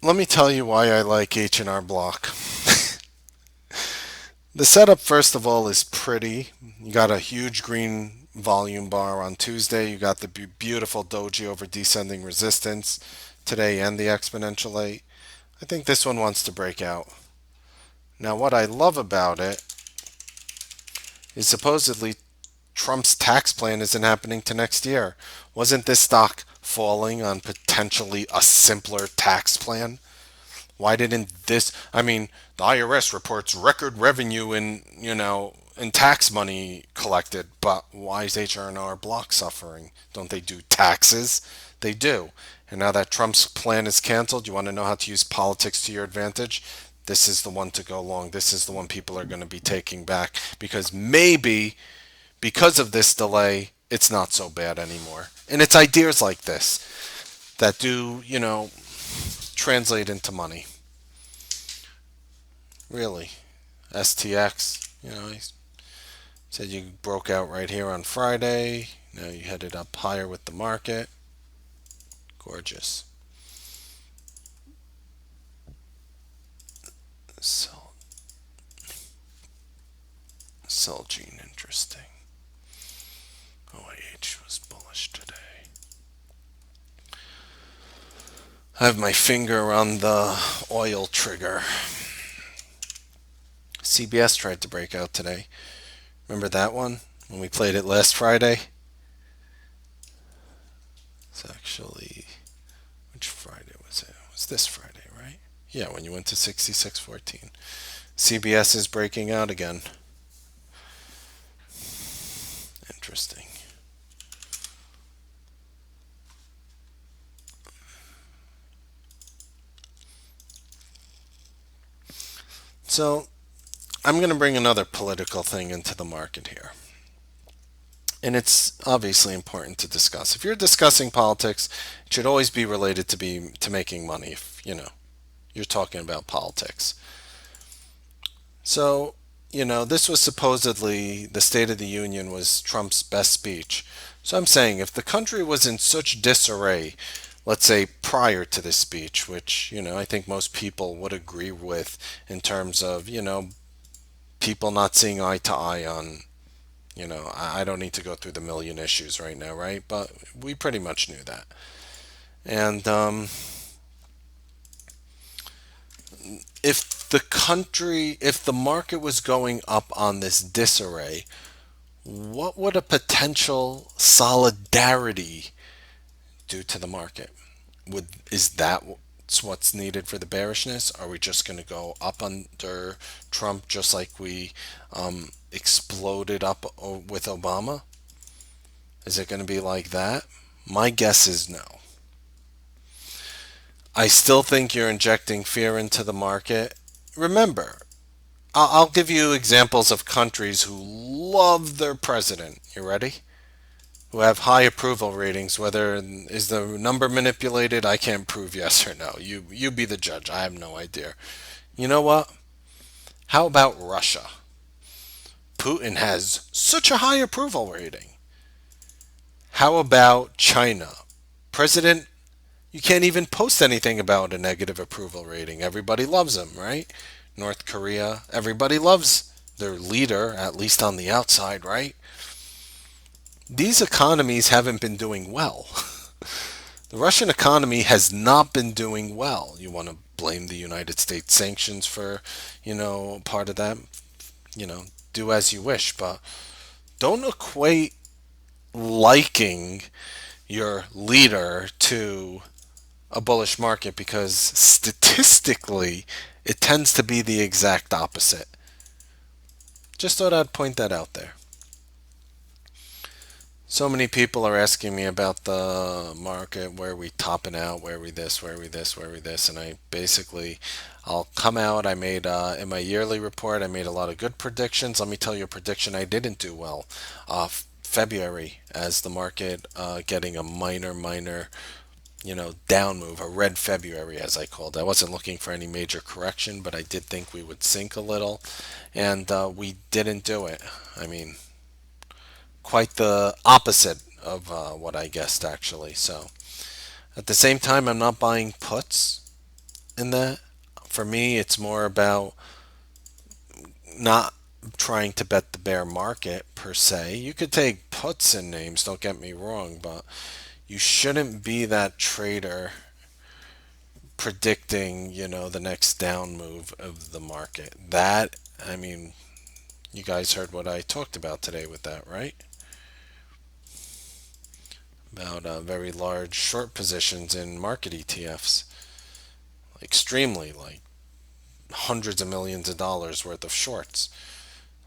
Let me tell you why I like H&R Block. The setup, first of all, is pretty. You got a huge green volume bar on Tuesday. You got the beautiful doji over descending resistance today and the exponential 8. I think this one wants to break out. Now, what I love about it is supposedly Trump's tax plan isn't happening to next year. Wasn't this stock falling on potentially a simpler tax plan? Why didn't this? I mean, the IRS reports record revenue in tax money collected, but why is H&R Block suffering? Don't they do taxes? They do. And now that Trump's plan is canceled, you want to know how to use politics to your advantage? This is the one to go long. This is the one people are going to be taking back because maybe because of this delay, it's not so bad anymore. And it's ideas like this that do, translate into money. Really. STX, he said you broke out right here on Friday. Now you headed up higher with the market. Gorgeous. Cell, Celgene, interesting. OIH was bullish today. I have my finger on the oil trigger. CBS tried to break out today. Remember that one when we played it last Friday? It's actually, which Friday was it? It was this Friday, right? Yeah, when you went to 66.14. CBS is breaking out again. Interesting. So, I'm going to bring another political thing into the market here. And it's obviously important to discuss. If you're discussing politics, it should always be related to making money if, you're talking about politics. So, this was supposedly the State of the Union was Trump's best speech. So I'm saying if the country was in such disarray, let's say prior to this speech, which, I think most people would agree with in terms of, people not seeing eye to eye on, I don't need to go through the million issues right now, right? But we pretty much knew that. And if the market was going up on this disarray, what would a potential solidarity do to the market? Is that that's what's needed for the bearishness? Are we just going to go up under Trump just like we exploded up with Obama? Is it going to be like that? My guess is no. I still think you're injecting fear into the market. Remember, I'll give you examples of countries who love their president. You ready? Who have high approval ratings. Whether is the number manipulated, I can't prove yes or no. You be the judge. I have no idea. You know what? How about Russia? Putin has such a high approval rating. How about China? President, you can't even post anything about a negative approval rating. Everybody loves him, right? North Korea, everybody loves their leader, at least on the outside, right? These economies haven't been doing well. The Russian economy has not been doing well. You want to blame the United States sanctions for, part of that? Do as you wish, but don't equate liking your leader to a bullish market because statistically it tends to be the exact opposite. Just thought I'd point that out there. So many people are asking me about the market, where we topping out, where we this, where we this, where we this, and I basically, I'll come out. I made in my yearly report, I made a lot of good predictions. Let me tell you a prediction I didn't do well. February, as the market getting a minor, down move, a red February, as I called. I wasn't looking for any major correction, but I did think we would sink a little, and we didn't do it. I mean, quite the opposite of what I guessed, actually. So at the same time, I'm not buying puts in that. For me, it's more about not trying to bet the bear market per se. You could take puts in names, don't get me wrong, but you shouldn't be that trader predicting, the next down move of the market. That, I mean, you guys heard what I talked about today with that, right? About very large short positions in market ETFs. Extremely, like hundreds of millions of dollars worth of shorts.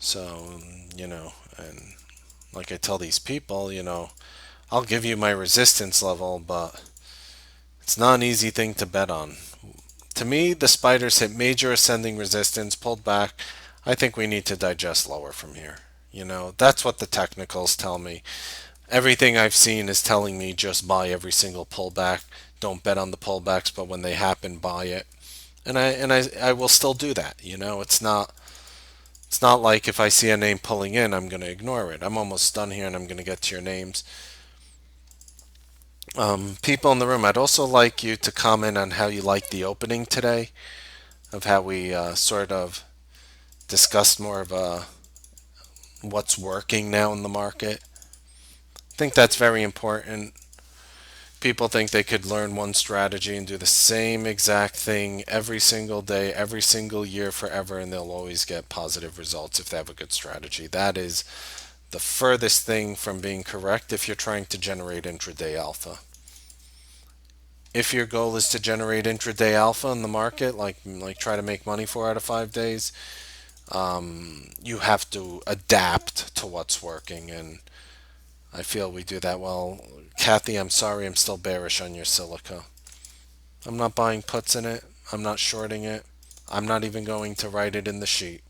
So, and like I tell these people, I'll give you my resistance level, but it's not an easy thing to bet on. To me, the spiders hit major ascending resistance, pulled back. I think we need to digest lower from here. That's what the technicals tell me. Everything I've seen is telling me just buy every single pullback. Don't bet on the pullbacks, but when they happen, buy it. And I will still do that. It's not like if I see a name pulling in, I'm going to ignore it. I'm almost done here, and I'm going to get to your names. People in the room, I'd also like you to comment on how you like the opening today, of how we sort of discussed more of what's working now in the market. I think that's very important. People think they could learn one strategy and do the same exact thing every single day, every single year, forever, and they'll always get positive results if they have a good strategy. That is the furthest thing from being correct if you're trying to generate intraday alpha. If your goal is to generate intraday alpha in the market, like try to make money 4 out of 5 days, you have to adapt to what's working, and I feel we do that well. Kathy, I'm sorry, I'm still bearish on your silica. I'm not buying puts in it. I'm not shorting it. I'm not even going to write it in the sheet.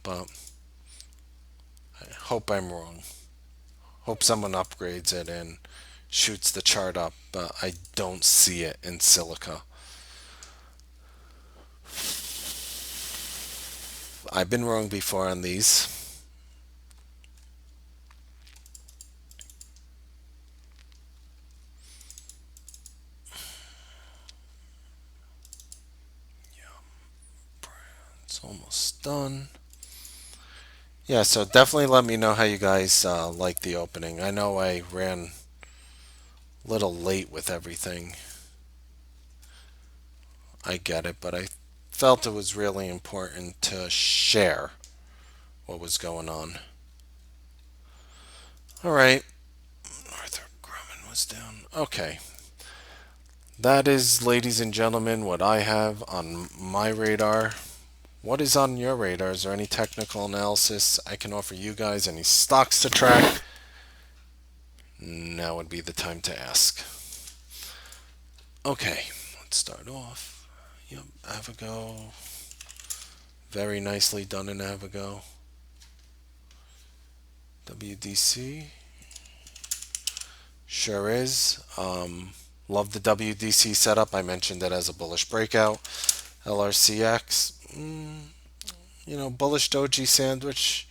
But I hope I'm wrong. Hope someone upgrades it and shoots the chart up, but I don't see it in silica. I've been wrong before on these. It's almost done. Yeah, so definitely let me know how you guys like the opening. I know I ran a little late with everything. I get it, but I felt it was really important to share what was going on. All right. Arthur Grumman was down. Okay. That is, ladies and gentlemen, what I have on my radar. What is on your radar? Is there any technical analysis I can offer you guys? Any stocks to track? Now would be the time to ask. Okay, let's start off. Yep, Avago. Very nicely done in Avago. WDC. Sure is. Love the WDC setup. I mentioned it as a bullish breakout. LRCX. Bullish doji sandwich.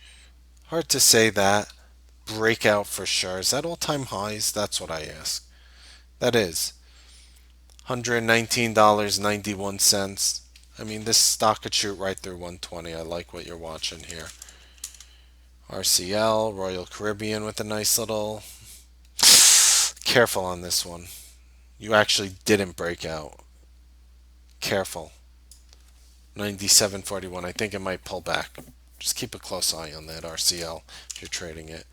Hard to say that. Breakout for sure. Is that all-time highs? That's what I ask. That is. $119.91. I mean, this stock could shoot right through 120. I like what you're watching here. RCL, Royal Caribbean with a nice little... Careful on this one. You actually didn't break out. Careful. 97.41. I think it might pull back. Just keep a close eye on that RCL if you're trading it.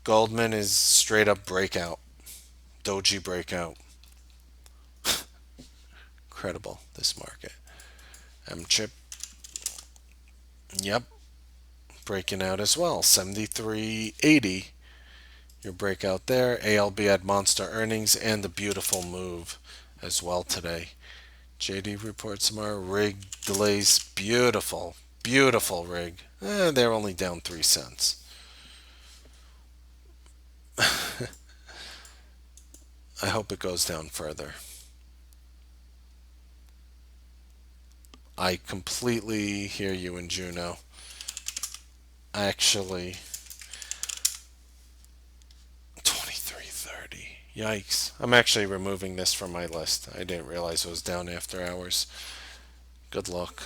Goldman is straight up breakout. Doji breakout. Incredible, this market. M-chip. Yep. Breaking out as well. 73.80. Your breakout there. ALB had monster earnings and a beautiful move as well today. JD reports tomorrow. Rig delays. Beautiful. Beautiful rig. They're only down 3 cents. I hope it goes down further. I completely hear you in Juno. Actually, 23.30. Yikes. I'm actually removing this from my list. I didn't realize it was down after hours. Good luck.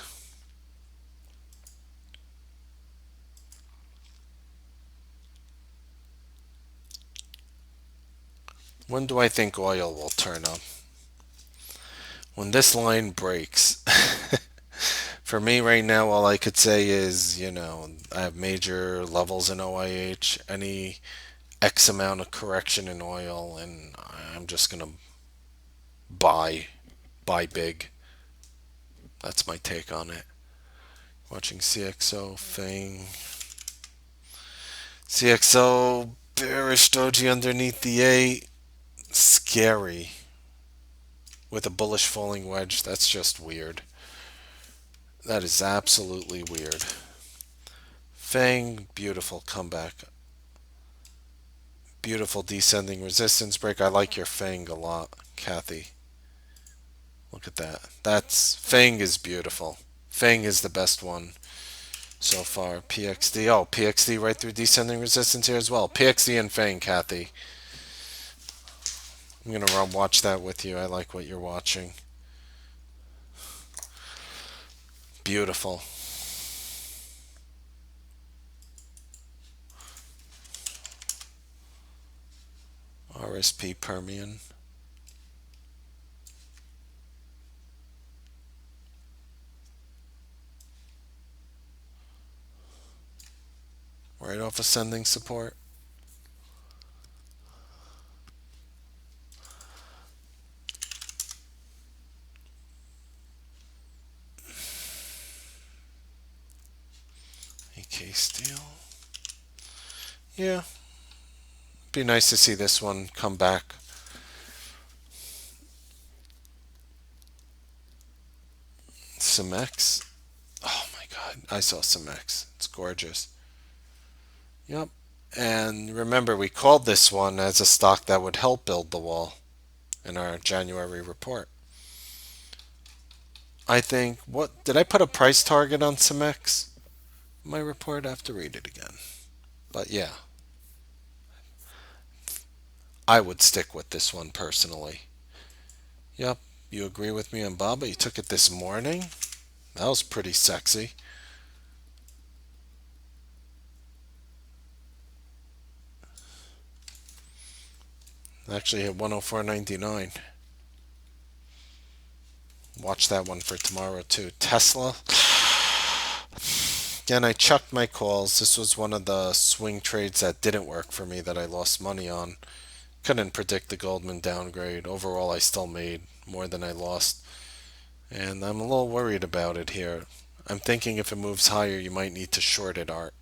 When do I think oil will turn up? When this line breaks. For me right now, all I could say is, I have major levels in OIH, any X amount of correction in oil, and I'm just going to buy big. That's my take on it. Watching CXO, Fang. CXO, bearish doji underneath the 8. Scary. With a bullish falling wedge, that's just weird. That is absolutely weird. Fang, beautiful comeback. Beautiful descending resistance break. I like your Fang a lot, Kathy. Look at that. Fang is beautiful. Fang is the best one so far. PXD. Oh, PXD right through descending resistance here as well. PXD and Fang, Kathy. I'm going to watch that with you. I like what you're watching. Beautiful. RSP Permian. Right off ascending support. AK Steel. Yeah. Be nice to see this one come back. Cemex. Oh my god. I saw Cemex. It's gorgeous. Yep. And remember, we called this one as a stock that would help build the wall in our January report. I think, did I put a price target on Cemex? My report, I have to read it again. But yeah, I would stick with this one personally. Yep, you agree with me on Baba? You took it this morning? That was pretty sexy. Actually hit 104.99. Watch that one for tomorrow too. Tesla. Again, I chucked my calls. This was one of the swing trades that didn't work for me that I lost money on. Couldn't predict the Goldman downgrade. Overall, I still made more than I lost. And I'm a little worried about it here. I'm thinking if it moves higher, you might need to short it, Art.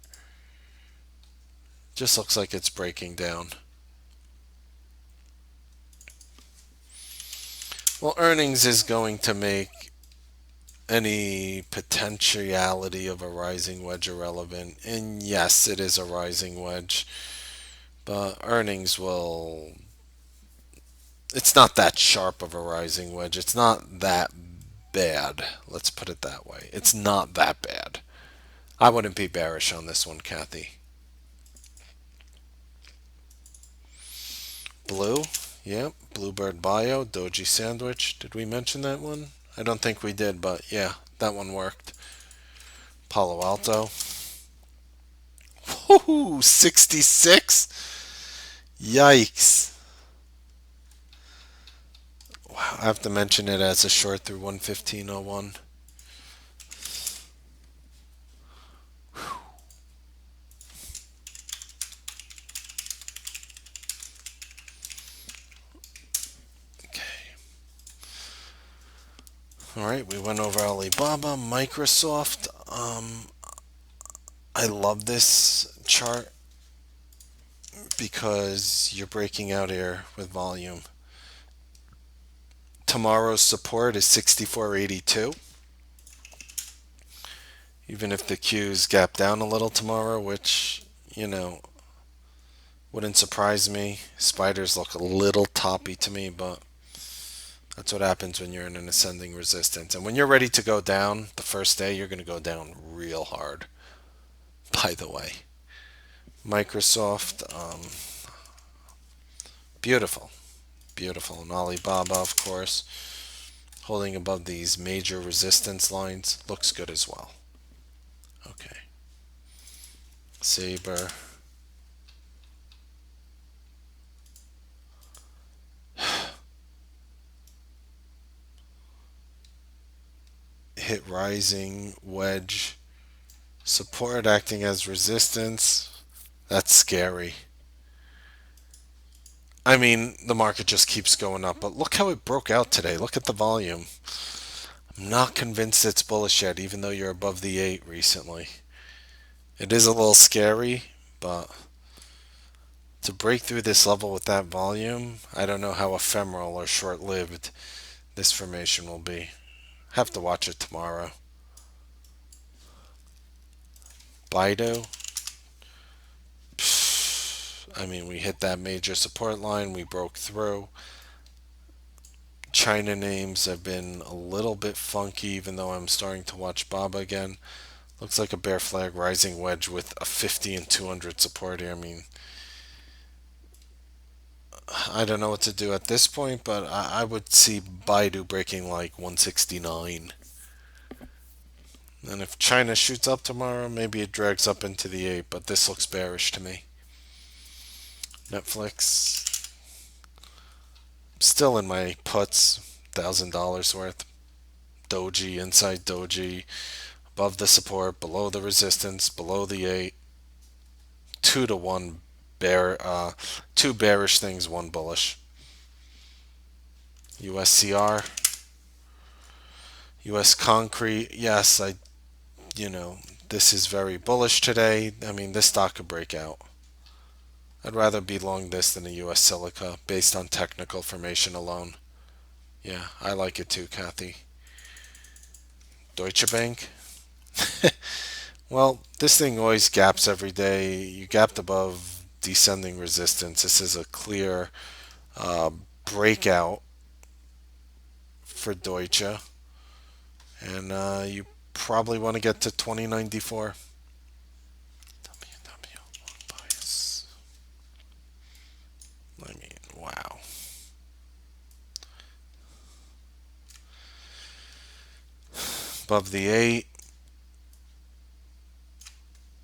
Just looks like it's breaking down. Well, earnings is going to make any potentiality of a rising wedge irrelevant. And yes, it is a rising wedge, but earnings will. It's not that sharp of a rising wedge. It's not that bad. Let's put it that way. It's not that bad. I wouldn't be bearish on this one, Kathy. Blue. Yep. Bluebird Bio. Doji Sandwich. Did we mention that one? I don't think we did, but yeah, that one worked. Palo Alto. Woohoo! 66? Yikes. Wow, I have to mention it as a short through 115.01. Okay. All right, we went over Alibaba, Microsoft. I love this chart because you're breaking out here with volume. Tomorrow's support is 64.82. Even if the Q's gap down a little tomorrow, which, wouldn't surprise me. Spiders look a little toppy to me, but that's what happens when you're in an ascending resistance. And when you're ready to go down, the first day, you're going to go down real hard, by the way. Microsoft, beautiful. Beautiful. And Alibaba, of course, holding above these major resistance lines, looks good as well. Okay. Saber. Hit rising wedge. Support acting as resistance. That's scary. I mean, the market just keeps going up, but look how it broke out today. Look at the volume. I'm not convinced it's bullish yet, even though you're above the 8 recently. It is a little scary, but to break through this level with that volume, I don't know how ephemeral or short-lived this formation will be. Have to watch it tomorrow. Baidu. I mean, we hit that major support line. We broke through. China names have been a little bit funky, even though I'm starting to watch Baba again. Looks like a bear flag rising wedge with a 50 and 200 support here. I mean, I don't know what to do at this point, but I would see Baidu breaking like 169. And if China shoots up tomorrow, maybe it drags up into the 8, but this looks bearish to me. Netflix, still in my puts, $1,000 worth. Doji, inside Doji, above the support, below the resistance, below the 8. 2 to 1 two bearish things, one bullish. USCR, US Concrete, yes, this is very bullish today. I mean, this stock could break out. I'd rather be long this than a US Silica based on technical formation alone. Yeah, I like it too, Kathy. Deutsche Bank. Well, this thing always gaps every day. You gapped above descending resistance. This is a clear breakout for Deutsche. And you probably want to get to 2094. WW bias. I mean, wow. Above the 8.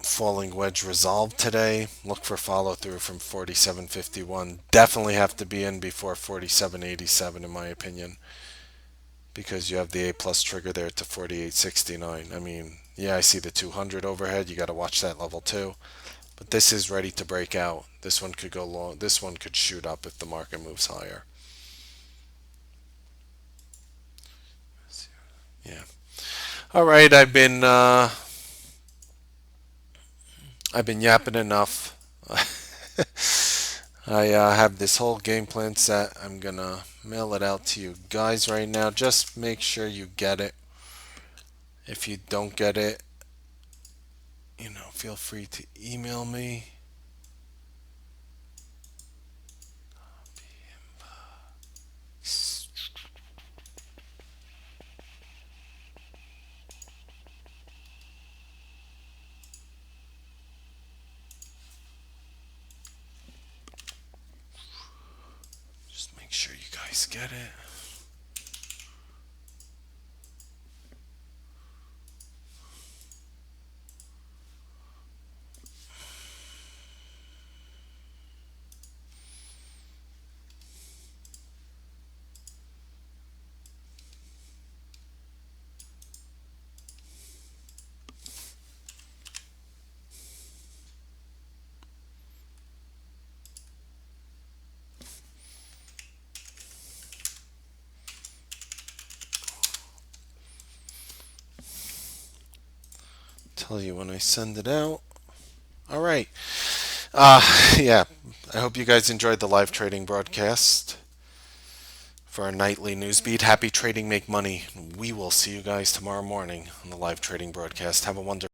Falling wedge resolved today. Look for follow through from 47.51. Definitely have to be in before 47.87 in my opinion, because you have the A plus trigger there to 48.69. I mean, yeah, I see the 200 overhead. You got to watch that level too. But this is ready to break out. This one could go long. This one could shoot up if the market moves higher. All right, I've been yapping enough. I have this whole game plan set. I'm gonna mail it out to you guys right now. Just make sure you get it. If you don't get it, feel free to email me. Just make sure you guys get it. Tell you when I send it out. All right. Uh, yeah. I hope you guys enjoyed the live trading broadcast for our nightly Newsbeat. Happy trading, make money. We will see you guys tomorrow morning on the live trading broadcast. Have a wonderful